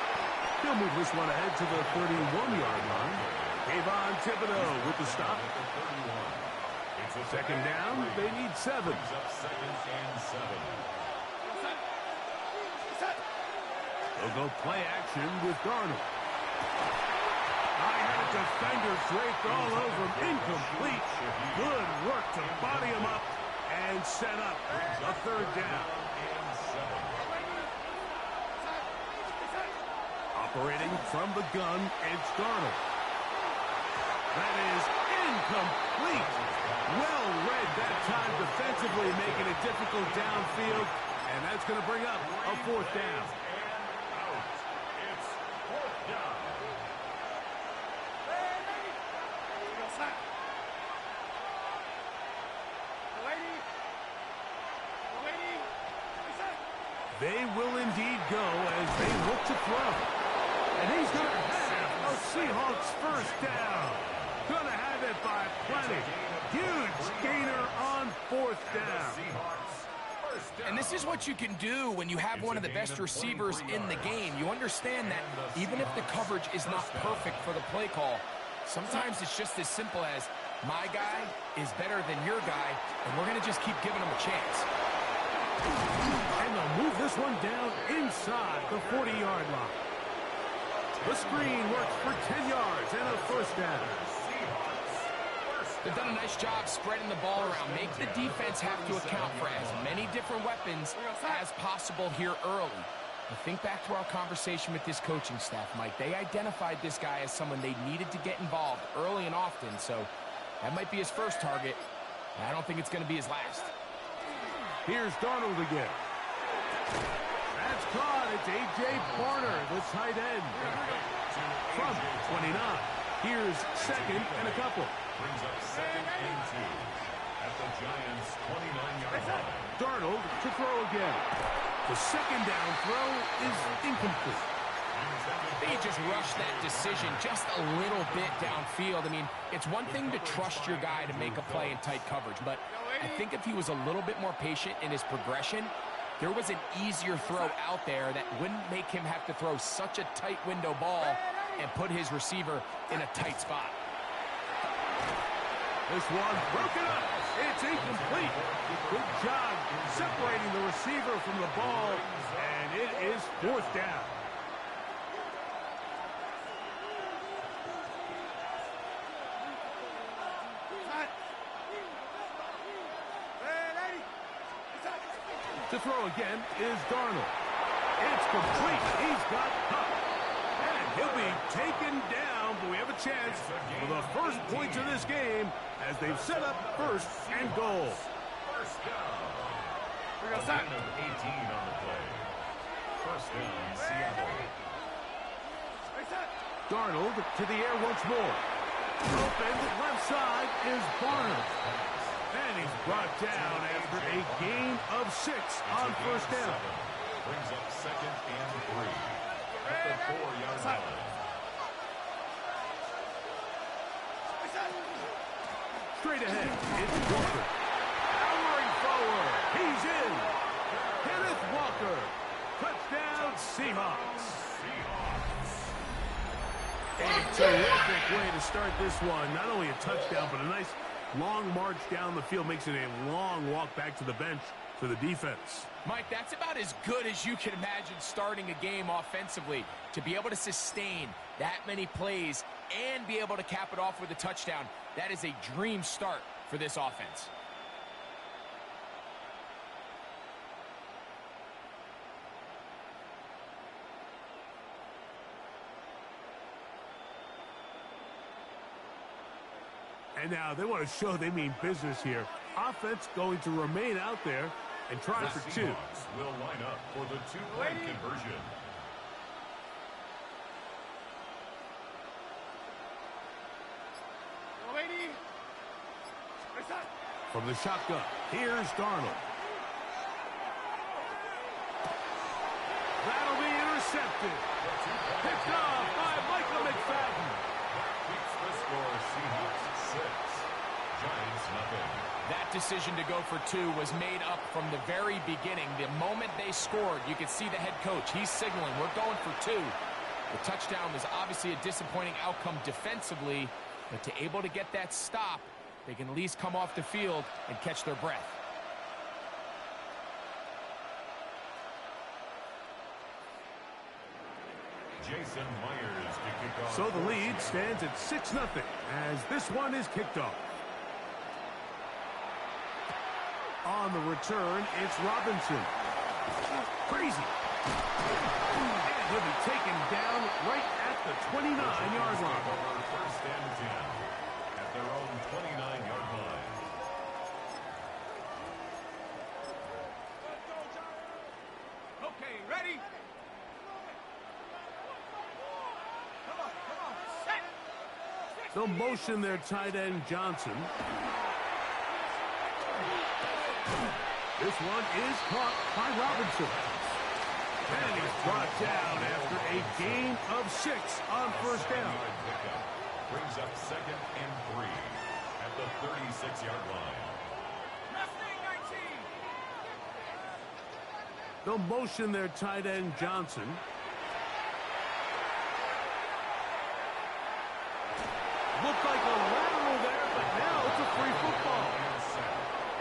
He'll move this one ahead to the 31-yard line. Kayvon Thibodeau with the stop. Second down, they need 7. Second and 7. They'll go play action with Darnold. I had a defender draped all over him. Incomplete. Good work to body him up and set up a third down. Operating from the gun, it's Darnold. That is incomplete. Well read that time defensively, making it difficult downfield, and that's going to bring up a fourth down. It's fourth down. They will indeed go as they look to throw. And he's going to have a Seahawks first down. Going to have it by plenty. Huge gainer on fourth down. And this is what you can do when you have one of the best receivers in the game. You understand that even if the coverage is not perfect for the play call, sometimes it's just as simple as my guy is better than your guy, and we're going to just keep giving him a chance. And they'll move this one down inside the 40-yard line. The screen works for 10 yards and a first down. They've done a nice job spreading the ball around. Make the defense have to account for as many different weapons as possible here early. I think back to our conversation with this coaching staff, Mike. They identified this guy as someone they needed to get involved early and often, so that might be his first target. I don't think it's going to be his last. Here's Darnold again. That's caught. It's A.J. Barner, the tight end. From 29. Here's second and a couple. Brings up second and 2 at the Giants' 29-yard line. Darnold to throw again. The second down throw is incomplete. They just rushed that decision just a little bit downfield. I mean, it's one thing to trust your guy to make a play in tight coverage, but I think if he was a little bit more patient in his progression, there was an easier throw out there that wouldn't make him have to throw such a tight window ball and put his receiver in a tight spot. This one broken up. It's incomplete. Good job separating the receiver from the ball, and it is fourth down. To throw again is Darnold. It's complete. He's got Huck. And he'll be taken down, but we have a chance for the first points of this game as they've set up first and goal. First down. We're going to start. 18 on the play. First down, Seattle. Darnold to the air once more. Open left side is Barnes. And he's brought down after a gain of 6 on first down. Brings up second and 3 at the 4-yard line. Straight ahead, it's Walker. Powering forward. He's in. Kenneth Walker. Touchdown, Seahawks. A terrific way to start this one. Not only a touchdown, but a nice long march down the field. Makes it a long walk back to the bench for the defense. Mike, that's about as good as you can imagine starting a game offensively. To be able to sustain that many plays and be able to cap it off with a touchdown, that is a dream start for this offense. And now they want to show they mean business here. Offense going to remain out there and try for two. Will line up for the two-point conversion. From the shotgun, here's Darnold. That'll be intercepted. Picked off by Michael McFadden. Keeps the score Seahawks 6, Giants nothing. That decision to go for two was made up from the very beginning. The moment they scored, you could see the head coach. He's signaling, we're going for two. The touchdown was obviously a disappointing outcome defensively, but to able to get that stop, they can at least come off the field and catch their breath. Jason Myers to kick off. So the lead stands at 6-0 as this one is kicked off. On the return, it's Robinson. Crazy. And he'll be taken down right at the 29-yard line. First and 10 at their own 29-yard line. Okay, ready? They'll motion their tight end, Johnson. This one is caught by Robinson. And he's brought down after a gain of 6 on first down. Brings up 2nd and 3 at the 36-yard line. They'll motion their tight end, Johnson. Looked like a lateral there, but now it's a free football.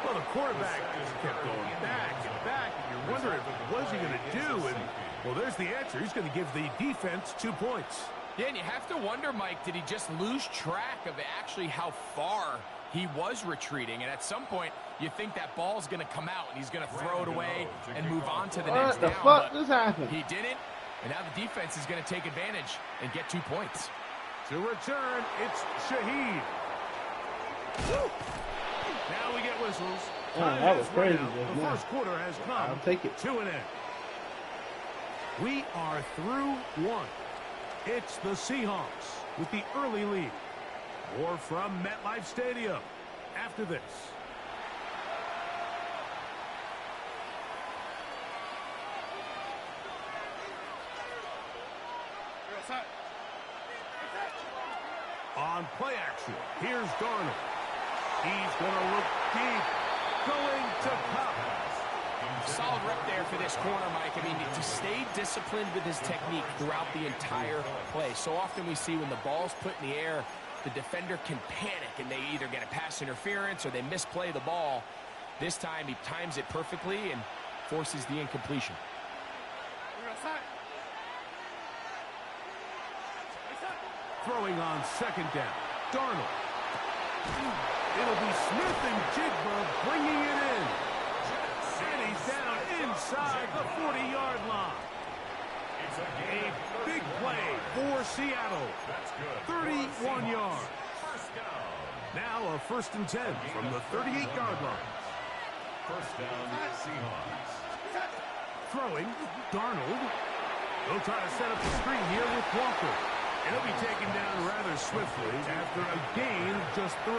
Well, the quarterback just kept going back and back, and you're wondering what's he going to do, and, well, there's the answer. He's going to give the defense 2 points. Yeah, and you have to wonder, Mike, did he just lose track of actually how far he was retreating? And at some point, you think that ball's going to come out, and he's going to throw it away and move on to the next down. What the fuck just happened? He didn't, and now the defense is going to take advantage and get 2 points. To return, it's Shaheed. Woo! Now we get whistles. Oh, that was crazy. The first quarter has come. I'll take it. To an end. We are through one. It's the Seahawks with the early lead. More from MetLife Stadium after this. On play action, here's Darnold. He's going to look deep, going to Pop. Solid rep there for this corner, Mike. I mean, to stay disciplined with his technique throughout the entire play. So often we see when the ball's put in the air, the defender can panic, and they either get a pass interference or they misplay the ball. This time, he times it perfectly and forces the incompletion. Throwing on second down, Darnold. It'll be Smith and Jigba bringing it in. And he's down inside the 40-yard line. A big play for Seattle. 31 yards. Now a 1st and 10 from the 38-yard line. First down, Seahawks. Throwing, Darnold. They'll try to set up the screen here with Walker. He'll be taken down rather swiftly after a gain of just 3.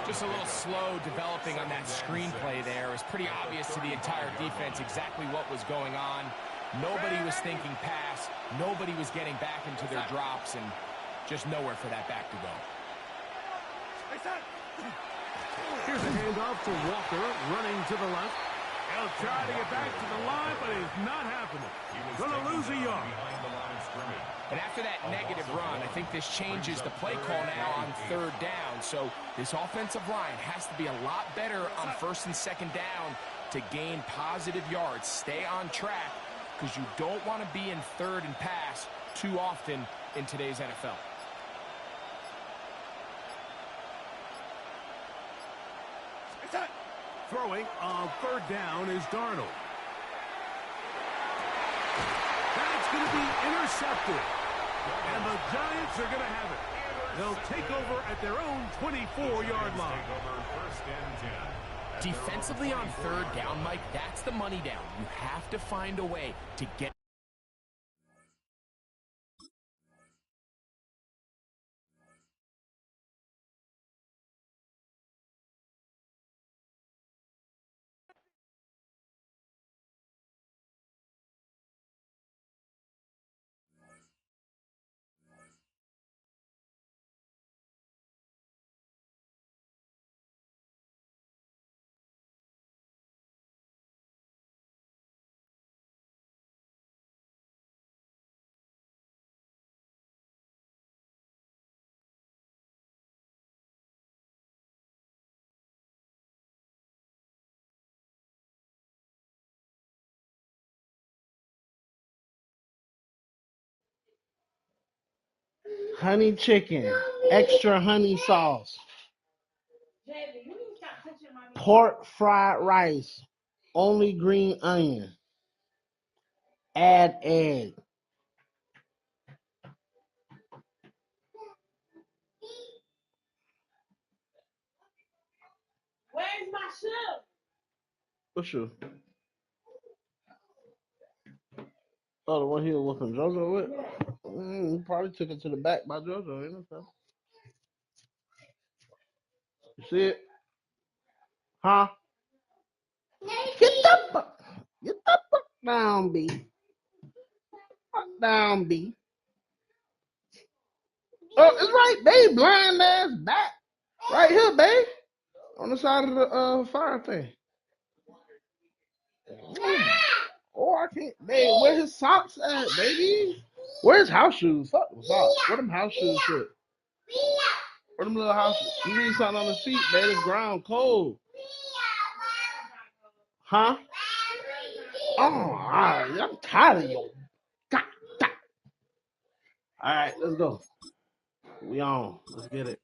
Just a little slow developing on that screenplay there. It was pretty obvious to the entire defense exactly what was going on. Nobody was thinking pass. Nobody was getting back into their drops, and just nowhere for that back to go. Here's a handoff to Walker, running to the left. He'll try to get back to the line, but it's not happening. Gonna lose a yard. And after that negative run, I think this changes the play call now on third down. So this offensive line has to be a lot better on first and second down to gain positive yards. Stay on track because you don't want to be in third and pass too often in today's NFL. Throwing on third down is Darnold. That's going to be intercepted. And the Giants are going to have it. They'll take over at their own 24-yard line. Defensively on third down, Mike, that's the money down. You have to find a way to get. Honey chicken, extra honey sauce, pork fried rice, only green onion, add egg. Where's my shoe? What shoe? Oh, the one he was whooping JoJo with? He probably took it to the back by JoJo. You know? You see it? Huh? Get the fuck down, B. Fuck down, B. Oh, it's right, babe. Blind ass back. Right here, babe. On the side of the fire thing. Oh, I can't. Babe, where his socks at, baby? Where's house shoes? Fuck them socks. Where them house shoes at? Where them little house shoes? You need something on the feet, baby. It's ground cold. Huh? Oh, all right. I'm tired of you. All right, let's go. We on. Let's get it.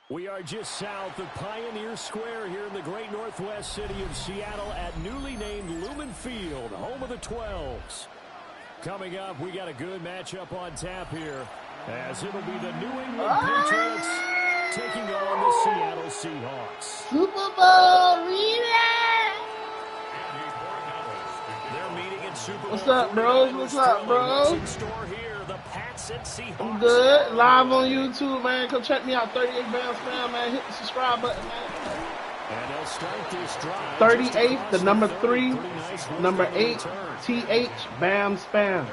We are just south of Pioneer Square here in the great northwest city of Seattle at newly named Lumen Field, home of the 12s. Coming up, we got a good matchup on tap here, as it'll be the New England Patriots taking on the Seattle Seahawks. Super Bowl rematch. They're meeting in Super Bowl. What's up, bros? What's up, bro? What's in store here? The Pats and Seahawks. I'm good. Live on YouTube, man. Come check me out. 38 Bounce Fam, man. Hit the subscribe button, man. And they'll start this drive. 38, the number 3, number 8, TH, Bam Spam.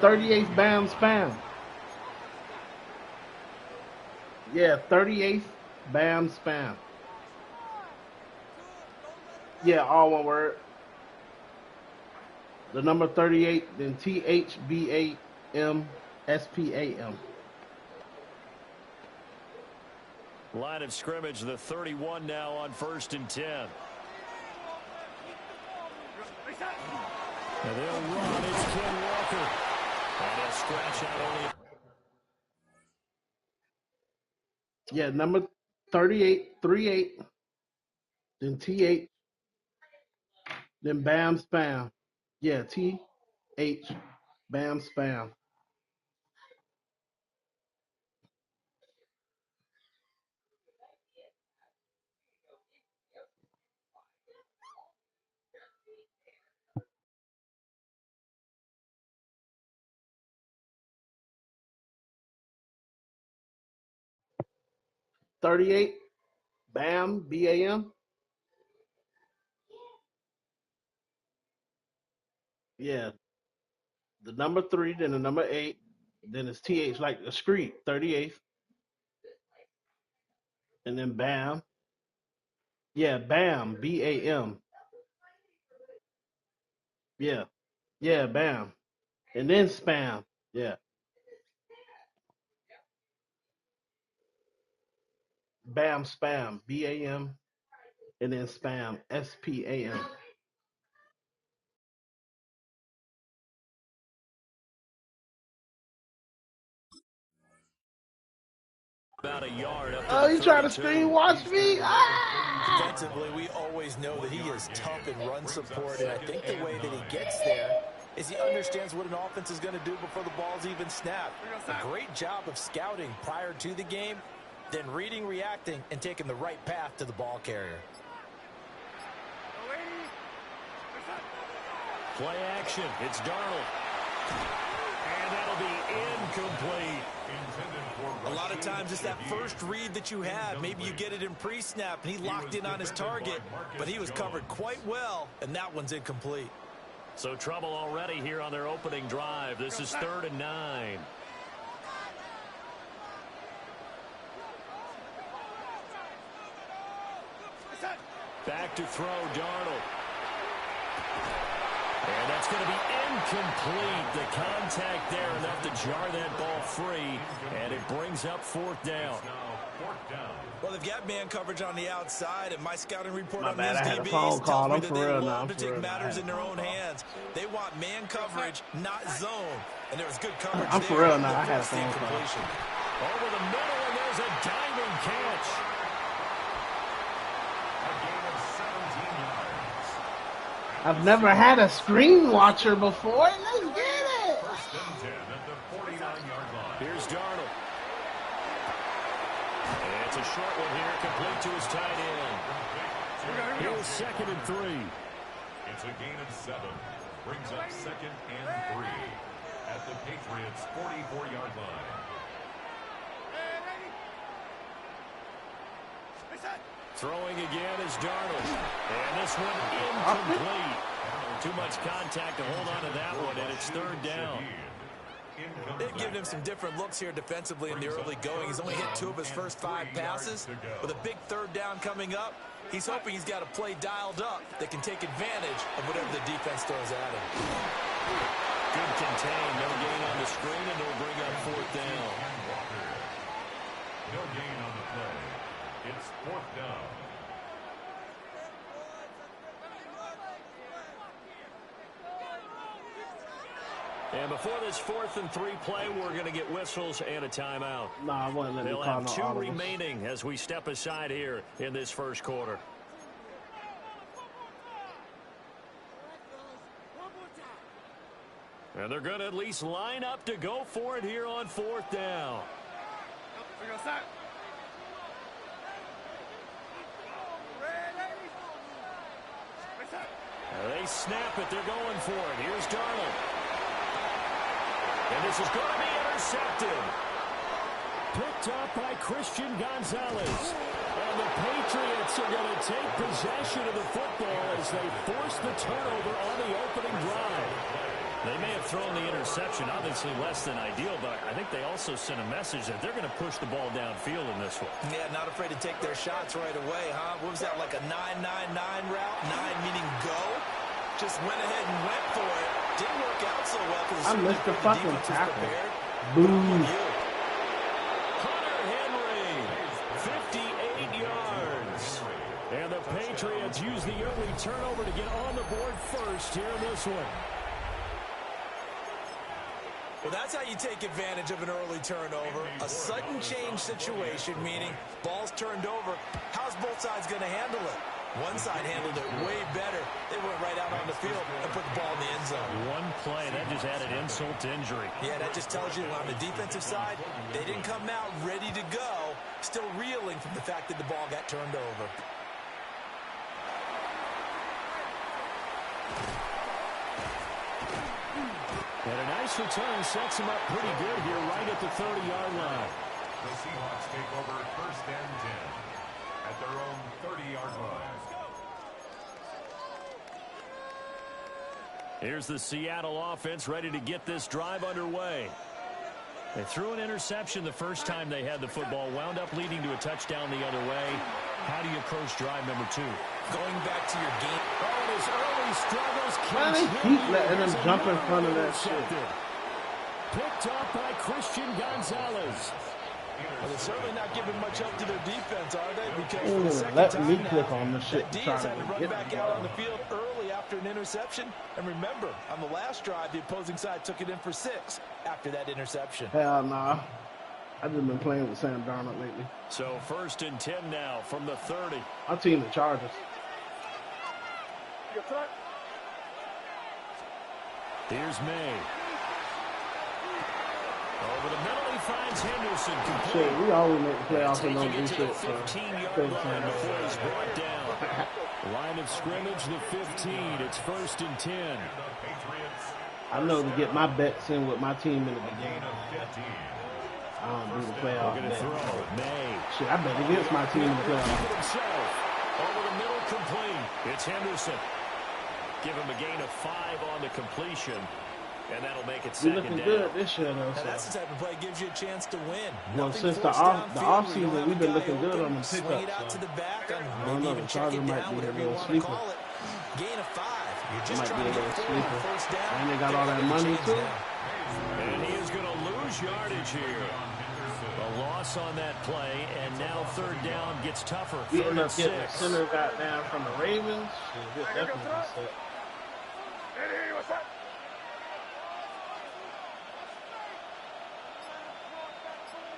38th Bam Spam. Yeah, 38th Bam Spam. Yeah, all one word. The number 38, then THBAM SPAM. Line of scrimmage, the 31 now on 1st and 10. And they'll run. It's Ken Walker. And he'll scratch out only. Yeah, number 38, 38, then TH, then Bam Spam. Yeah, TH, Bam Spam. 38. Bam, B-A-M. Yeah. The number 3, then the number 8, then it's T-H, like a street, 38th. And then Bam. Yeah, Bam, B-A-M. Yeah. Yeah, Bam. And then Spam. Yeah. Bam, Spam, B-A-M. And then Spam, S-P-A-M. About a yard up to Oh, the you trying to 32. screen watch me? Ah! Defensively, we always know that he is tough in run support, and I think the way that he gets there is he understands what an offense is going to do before the ball's even snapped. A great job of scouting prior to the game, then reading, reacting, and taking the right path to the ball carrier. Play action. It's Darnold. And that'll be incomplete. A lot of times it's that first read that you have. Maybe you get it in pre-snap, and he locked in on his target, but he was covered quite well, and that one's incomplete. So trouble already here on their opening drive. This is 3rd and 9. Back to throw, Darnold. And that's going to be incomplete. The contact there enough to jar that ball free, and it brings up 4th down. Well, they've got man coverage on the outside, and my scouting report My on bad, these I had a DBs phone call. tells me I'm that for they real now. love I'm to for take real matters now. in their own hands. They want man coverage, not zone. And there was good coverage I'm there. for real now. I that had a forced the phone call. incompletion. Over the middle, and there's a diving catch. I've never had a screen watcher before. Let's get it. First and 10 at the 49-yard line. Here's Darnold. And it's a short one here, complete to his tight end. Here's 2nd and 3. It's a gain of 7. Brings up 2nd and 3 at the Patriots' 44-yard line. Throwing again is Darnold. And this one incomplete. Too much contact to hold on to that one, and it's 3rd down. They've given him some different looks here defensively in the early going. He's only hit 2 of his first 5 passes. With a big 3rd down coming up, he's hoping he's got a play dialed up that can take advantage of whatever the defense throws at him. Good contain. No gain on the screen, and they'll bring up 4th down. No gain on the play. It's 4th down. And before this 4th and 3 play, we're going to get whistles and a timeout. Nah, I wasn't letting They'll me call have no 2 audibles. remaining as we step aside here in this first quarter. And they're going to at least line up to go for it here on 4th down. They snap it. They're going for it. Here's Darnold. And this is going to be intercepted. Picked up by Christian Gonzalez. And the Patriots are going to take possession of the football as they force the turnover on the opening drive. They may have thrown the interception, obviously less than ideal, but I think they also sent a message that they're going to push the ball downfield in this one. Yeah, not afraid to take their shots right away, huh? What was that, like a 9-9-9 route? 9 meaning go? Just went ahead and went for it. Didn't work out so well because I missed the fucking tackle. Boom. Boom. Hunter Henry, 58 yards. And the Patriots use the early turnover to get on the board first here in this one. Well, that's how you take advantage of an early turnover. A sudden change situation, meaning ball's turned over. How's both sides going to handle it? One side handled it way better. They went right out on the field and put the ball in the end zone. One play, that just added insult to injury. Yeah, that just tells you on the defensive side, they didn't come out ready to go, still reeling from the fact that the ball got turned over. And a nice return sets him up pretty good here right at the 30-yard line. The Seahawks take over first and 10 at their own 30-yard line. Here's the Seattle offense ready to get this drive underway. They threw an interception the first time they had the football, wound up leading to a touchdown the other way. How do you approach drive number 2? Going back to your game. Oh, his early struggles Why they keep letting him jump in front of that shit? Picked up by Christian Gonzalez. Well, they're certainly not giving much up to their defense, are they? Because Ooh, for the second let time me now, click on the shit that to try Diaz had to to run get back the out ball. on the field early after an interception. And remember, on the last drive, the opposing side took it in for 6 after that interception. Hell nah. I've just been playing with Sam Darnold lately. So first and 10 now from the 30. My team, the Chargers. Here's May. Over the middle, he finds Henderson. Shit, we always make the playoffs and don't do Taking it to the shit. So 15-yard line before he's brought down. Line of scrimmage, the 15. It's first and 10. I know to get my bets in with my team in the beginning. I don't do the playoff Going to bet. throw. May. Shit, I bet against my team in the playoffs. Himself. Over the middle, complete. It's Henderson. Give him a gain of 5 on the completion. And that'll make it We second looking down. good this year, though. Now, So. that's the type of play that gives you a chance to win. Well, Nothing since the forced off downfield, season, where you we've been don't have a looking guy good on open, the swing pickup. it out to So. the back, and I don't maybe know. even The check Chargers it might down, be a whatever you little want to sleeper. call it. Gain of 5. You're just Might trying be to a get little 4 on sleeper. first down. And they got all that money, too. And he is going to lose yardage here. A loss on that play, and now third down gets tougher. We Third end and up getting a 6. center got down from the Ravens. Shit, we'll definitely be set.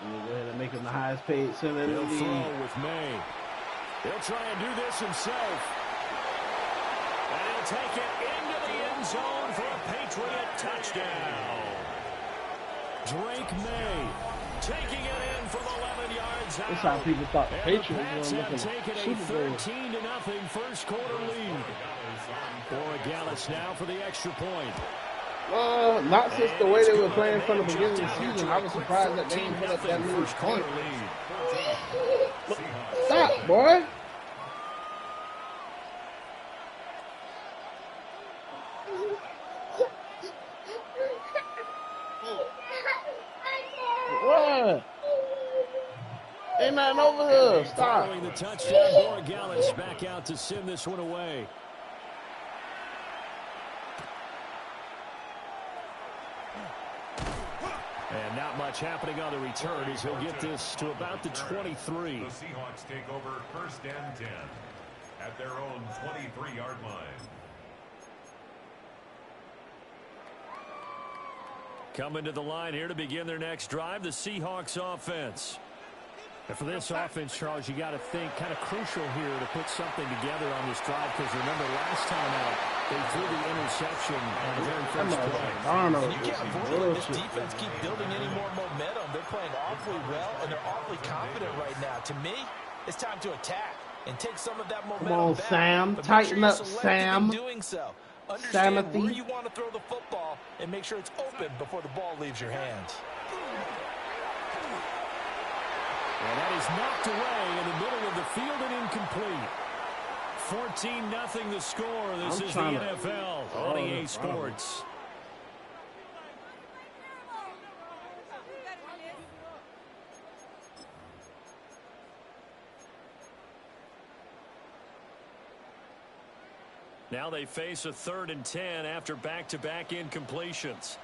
And we'll go ahead and make him the highest paid center in the He'll league. throw with May. He'll try and do this himself. And he'll take it into the end zone for a Patriot touchdown. Drake May taking it in from 11 yards out. That's how people thought the And Patriots the were Pats going to have look taken at a Super Bowl. 13-0 first quarter lead. Borregales now for the extra point. Not since the way they were playing from the beginning of the season. I was surprised that they didn't put up that many points. Stop, boy. What? Ain't nothing over here. Stop. Following the touchdown, Borregales back out to send this one away. And not much happening on the return as he'll get this to about the 23. The Seahawks take over first and 10 at their own 23-yard line. Coming to the line here to begin their next drive, the Seahawks offense. And for this offense, Charles, you got to think kind of crucial here to put something together on this drive, because remember last time out, they threw the interception on the very first play. And you can't afford to let this defense keep building any more momentum. They're playing awfully well, and they're awfully confident right now. To me, it's time to attack and take some of that momentum Come on, back. Sam. But Tighten make up, sure you're selective in Sam. doing so. Understand Samothy. where you want to throw the football and make sure it's open before the ball leaves your hands. And that is knocked away in the middle of the field and incomplete. 14-0 the score. This is the NFL on EA Sports. Now they face a 3rd and 10 after back-to-back incompletions.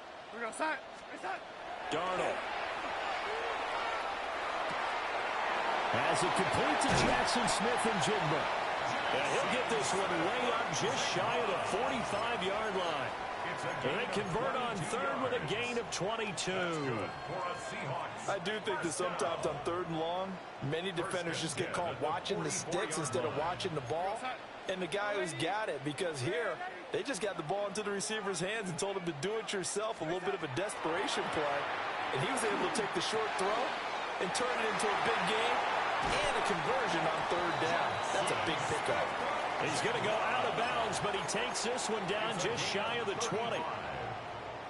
Darnold. As it complete to Jackson Smith and Jigba. And he'll get this one way up just shy of the 45-yard line. And they convert on 3rd with a gain of 22. I do think that sometimes on 3rd and long, many defenders just get caught watching the sticks instead of watching the ball. And the guy who's got it, because here, they just got the ball into the receiver's hands and told him to do it yourself, a little bit of a desperation play. And he was able to take the short throw and turn it into a big game and a conversion on 3rd down. That's a big pickup. He's going to go out of bounds, but he takes this one down just shy of the 20.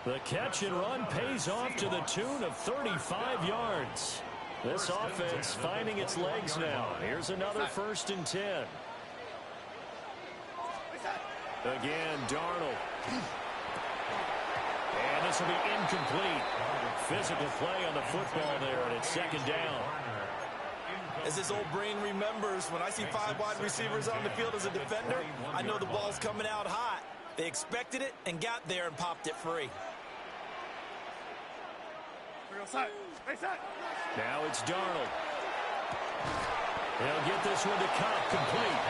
The catch and run pays off to the tune of 35 yards. This offense finding its legs now. Here's another 1st and 10. Again, Darnold. And this will be incomplete. Physical play on the football there, and it's 2nd down. As this old brain remembers, when I see 5 wide receivers on the field as a defender, I know the ball's coming out hot. They expected it and got there and popped it free. Now it's Darnold. They'll get this one to Cup, complete.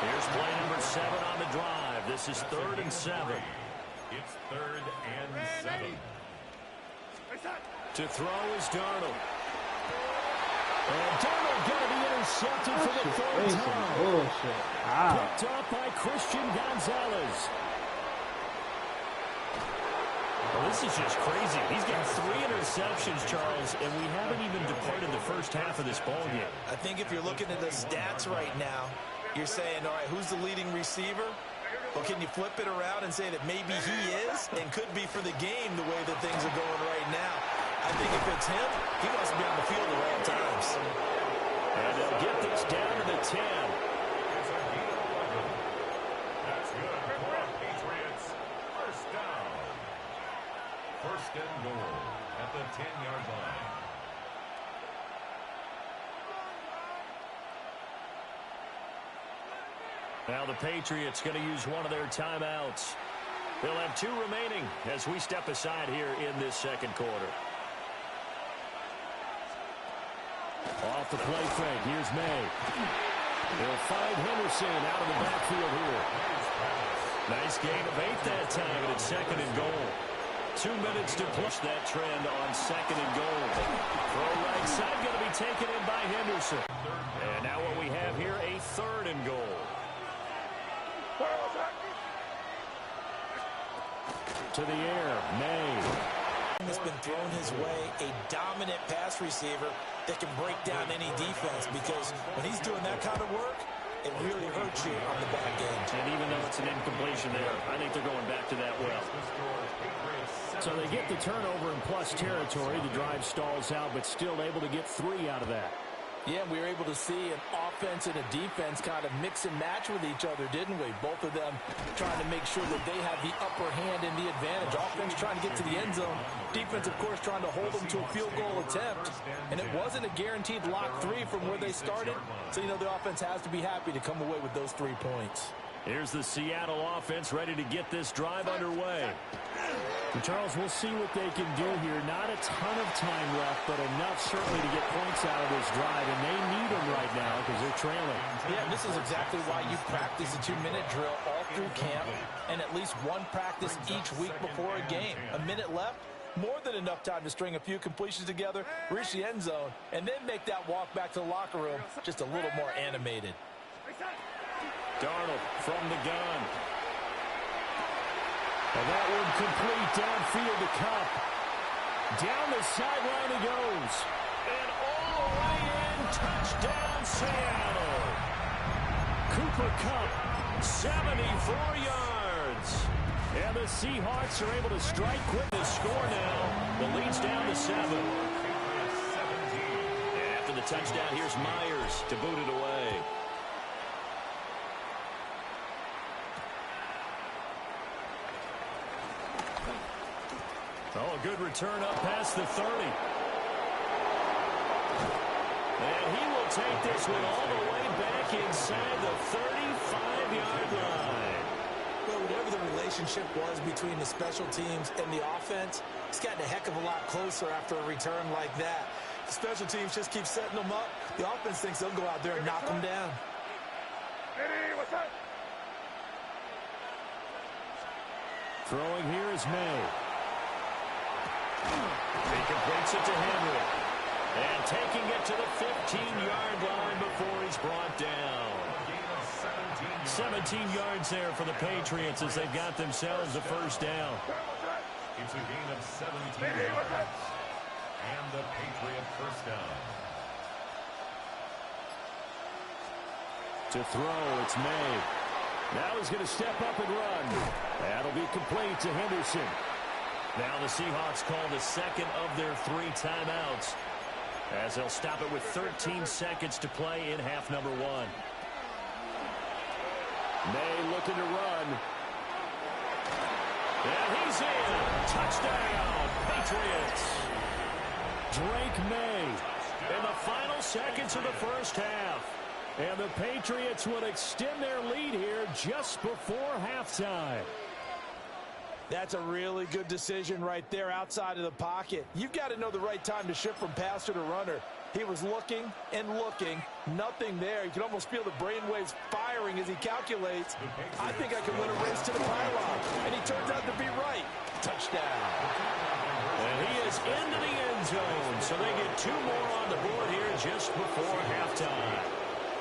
Here's play number 7 on the drive. This is 3rd and 7. It's 3rd and 7. To throw is Darnold. And Darnold going to be intercepted for the 3rd time. Bullshit. Wow. Picked up by Christian Gonzalez. Well, this is just crazy. He's got 3 interceptions, Charles, and we haven't even departed the first half of this ballgame. I think if you're looking at the stats right now, you're saying, all right, who's the leading receiver? Well, can you flip it around and say that maybe he is and could be for the game the way that things are going right now? I think if it's him, he wants to be on the field at all times. And they'll get this down to the 10. That's good for Patriots. 1st down. 1st and goal at the 10-yard line. Now the Patriots going to use one of their timeouts. They'll have 2 remaining as we step aside here in this 2nd quarter. Off the play fake, here's May. They'll find Henderson out of the backfield here. Nice gain of 8 that time, and it's 2nd and goal. 2 minutes to push that trend on 2nd and goal. Throw right side going to be taken in by Henderson. And now what we have here, a 3rd and goal. To the air, May. Has been thrown his way, a dominant pass receiver that can break down any defense, because when he's doing that kind of work, it really hurts you on the back end. And even though it's an incompletion there, I think they're going back to that well. So they get the turnover in plus territory. The drive stalls out, but still able to get 3 out of that. Yeah, we were able to see an offense and a defense kind of mix and match with each other, didn't we? Both of them trying to make sure that they have the upper hand and the advantage. Offense trying to get to the end zone. Defense, of course, trying to hold them to a field goal attempt. And it wasn't a guaranteed lock 3 from where they started. So, you know, the offense has to be happy to come away with those 3 points. Here's the Seattle offense ready to get this drive underway. And Charles, we'll see what they can do here. Not a ton of time left, but enough certainly to get points out of this drive. And they need them right now because they're trailing. Yeah, this is exactly why you practice a 2-minute drill all through camp and at least 1 practice each week before a game. A minute left, more than enough time to string a few completions together, reach the end zone, and then make that walk back to the locker room just a little more animated. Darnold from the gun. And that one complete downfield to Cup. Down the sideline he goes. And all the way in, touchdown Seattle. Cooper Kupp, 74 yards. And the Seahawks are able to strike quick to score now. The lead's down to 7. And after the touchdown, here's Myers to boot it away. Oh, a good return up past the 30. And he will take this one all the way back inside the 35-yard line. Well, whatever the relationship was between the special teams and the offense, it's gotten a heck of a lot closer after a return like that. The special teams just keep setting them up. The offense thinks they'll go out there and knock them down. Throwing here is May. He completes it to Henry. And taking it to the 15-yard line before he's brought down. 17 yards there for the Patriots as they've got themselves a first down. It's a gain of 17 yards. And the Patriot first down. To throw, it's May. Now he's going to step up and run. That'll be complete to Henderson. Now the Seahawks call the second of their 3 timeouts. as they'll stop it with 13 seconds to play in half number one. May looking to run. And he's in. Touchdown, Patriots. Drake May in the final seconds of the first half. And the Patriots would extend their lead here just before halftime. That's a really good decision right there outside of the pocket. You've got to know the right time to shift from passer to runner. He was looking and looking. Nothing there. You can almost feel the brainwaves firing as he calculates. I think I can win a race to the pylon. And he turns out to be right. Touchdown. And he is into the end zone. So they get 2 more on the board here just before halftime.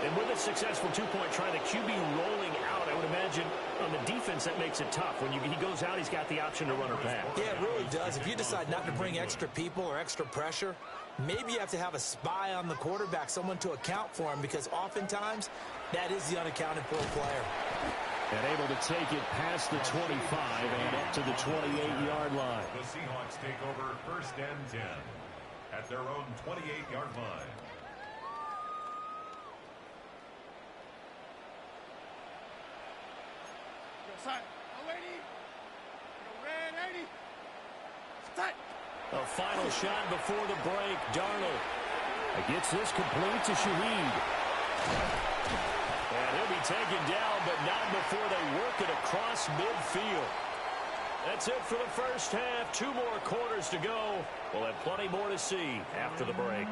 And with a successful 2-point try, the QB rolling out, I would imagine on the defense that makes it tough. When he goes out, he's got the option to run or pass. Yeah, it really does. If you decide not to bring extra people or extra pressure, maybe you have to have a spy on the quarterback, someone to account for him, because oftentimes that is the unaccounted for player. And able to take it past the 25 and up to the 28-yard line. The Seahawks take over 1st and 10 at their own 28-yard line. A final shot before the break. Darnold gets this complete to Shaheed. And he'll be taken down, but not before they work it across midfield. That's it for the first half. 2 more quarters to go. We'll have plenty more to see after the break.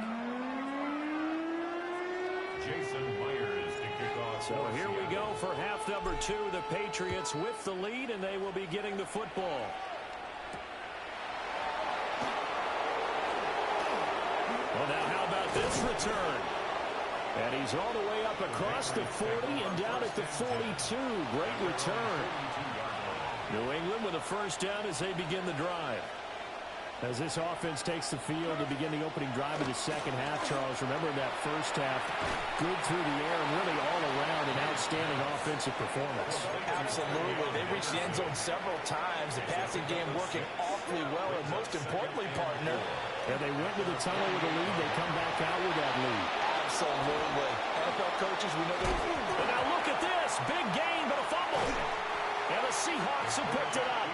Jason Myers to kick off. So here we go for half number 2. The Patriots with the lead, and they will be getting the football. Well, now how about this return? And he's all the way up across the 40 and down at the 42. Great return. New England with a first down as they begin the drive. As this offense takes the field to begin the opening drive of the second half, Charles, remember that first half, good through the air and really all around an outstanding offensive performance. Absolutely. They reached the end zone several times. The passing game working awfully well, and most importantly, partner. And they went to the tunnel with a lead. They come back out with that lead. Absolutely. NFL coaches, we know that. But now look at this. Big gain, but a fumble. And the Seahawks have picked it up.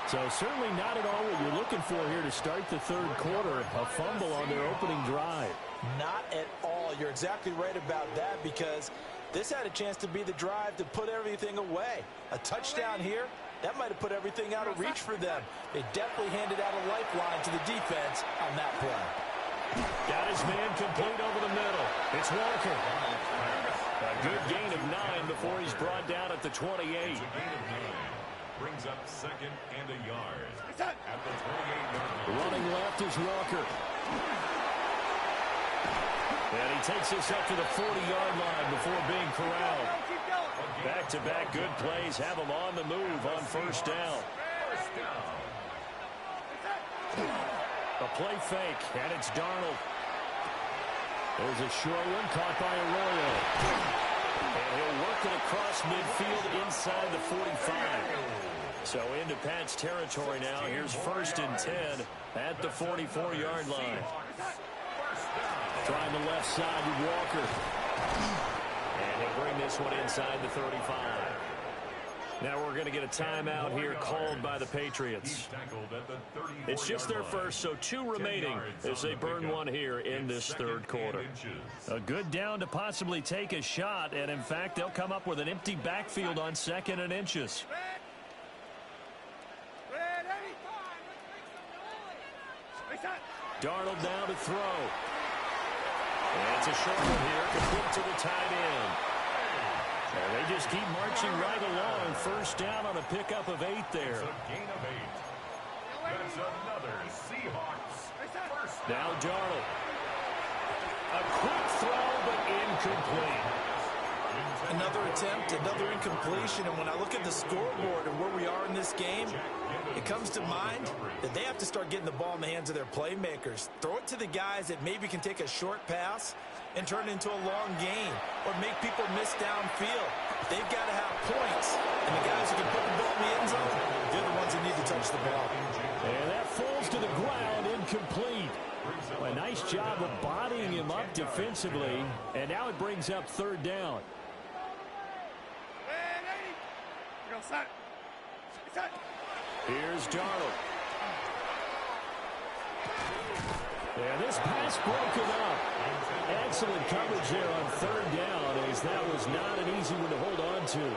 So certainly not at all what you're looking for here to start the third quarter. A fumble on their opening drive. Not at all. You're exactly right about that, because this had a chance to be the drive to put everything away. A touchdown here, that might have put everything out of reach for them. They definitely handed out a lifeline to the defense on that play. Got his man complete over the middle. It's Walker. A good gain of 9 before he's brought down at the 28. Brings up 2nd and a yard at the 28-yard line. Running left is Walker. And he takes this up to the 40-yard line before being corralled. Back-to-back good plays have him on the move on first down. A play fake, and it's Darnold. There's a short one caught by Arroyo. And he'll work it across midfield inside the 45. So into Pat's territory now. Here's 1st and 10 at the 44-yard line. Trying the left side with Walker. And he'll bring this one inside the 35. Now we're going to get a timeout here called by the Patriots. It's just their first, so 2 remaining as they burn one here in this third quarter. A good down to possibly take a shot, and in fact, they'll come up with an empty backfield on 2nd and inches. Darnold now to throw. And it's a short one here, complete to the tight end. And they just keep marching right along. First down on a pickup of 8 there. It's a gain of 8. That's another Seahawks first. Now Darnold. A quick throw, but incomplete. Another attempt, another incompletion, and when I look at the scoreboard and where we are in this game, it comes to mind that they have to start getting the ball in the hands of their playmakers. Throw it to the guys that maybe can take a short pass and turn it into a long gain, or make people miss downfield. They've got to have points, and the guys who can put the ball in the end zone, they're the ones that need to touch the ball. And that falls to the ground, incomplete. A nice job of bodying him up defensively, and now it brings up third down. Here's Darnold. And this pass broken up. Excellent coverage there on third down, as that was not an easy one to hold on to.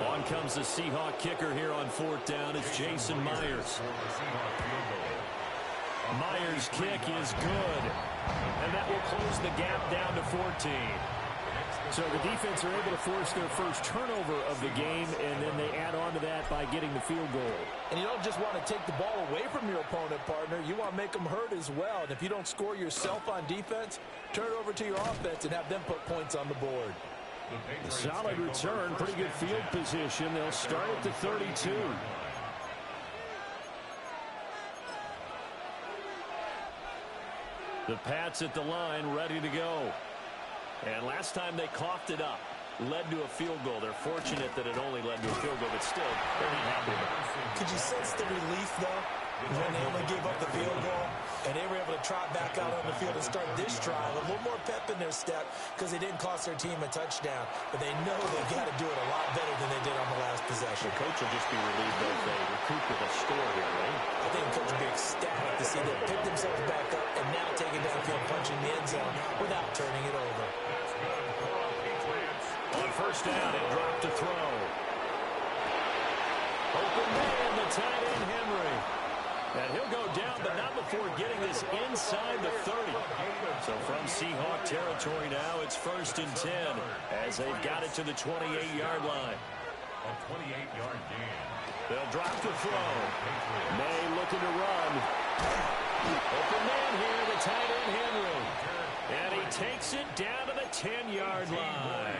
On comes the Seahawk kicker here on fourth down. It's Jason Myers. Myers' kick is good, and that will close the gap down to 14. So the defense are able to force their first turnover of the game, and then they add on to that by getting the field goal. And you don't just want to take the ball away from your opponent, partner. You want to make them hurt as well. And if you don't score yourself on defense, turn it over to your offense and have them put points on the board. Solid return, pretty good field position. They'll start at the 32. The Pats at the line, ready to go. And last time they coughed it up, led to a field goal. They're fortunate that it only led to a field goal, but still, they're not happy about it. Could you sense the relief, though, when they only gave up the field goal, and they were able to trot back out on the field and start this drive? A little more pep in their step because they didn't cost their team a touchdown, but they know they've got to do it a lot better than they did on the last possession. The coach will just be relieved that they recouped with a score here, right? I think the coach will be ecstatic to see them pick themselves back up and now take it downfield, punching the end zone without turning it over. On first down, it dropped to throw. Open man, the tight end, Henry. And he'll go down, but not before getting this inside the 30. So from Seahawk territory now, it's 1st and 10 as they've got it to the 28-yard line. A 28-yard gain. They'll drop the throw. May looking to run. Open man here, the tight end, Henry. And he takes it down to the 10-yard line.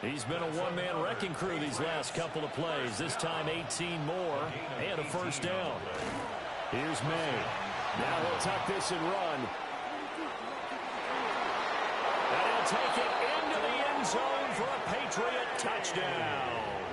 He's been a one-man wrecking crew these last couple of plays. This time 18 more and a first down. Here's May. Now he'll tuck this and run. And he'll take it into the end zone for a Patriot touchdown.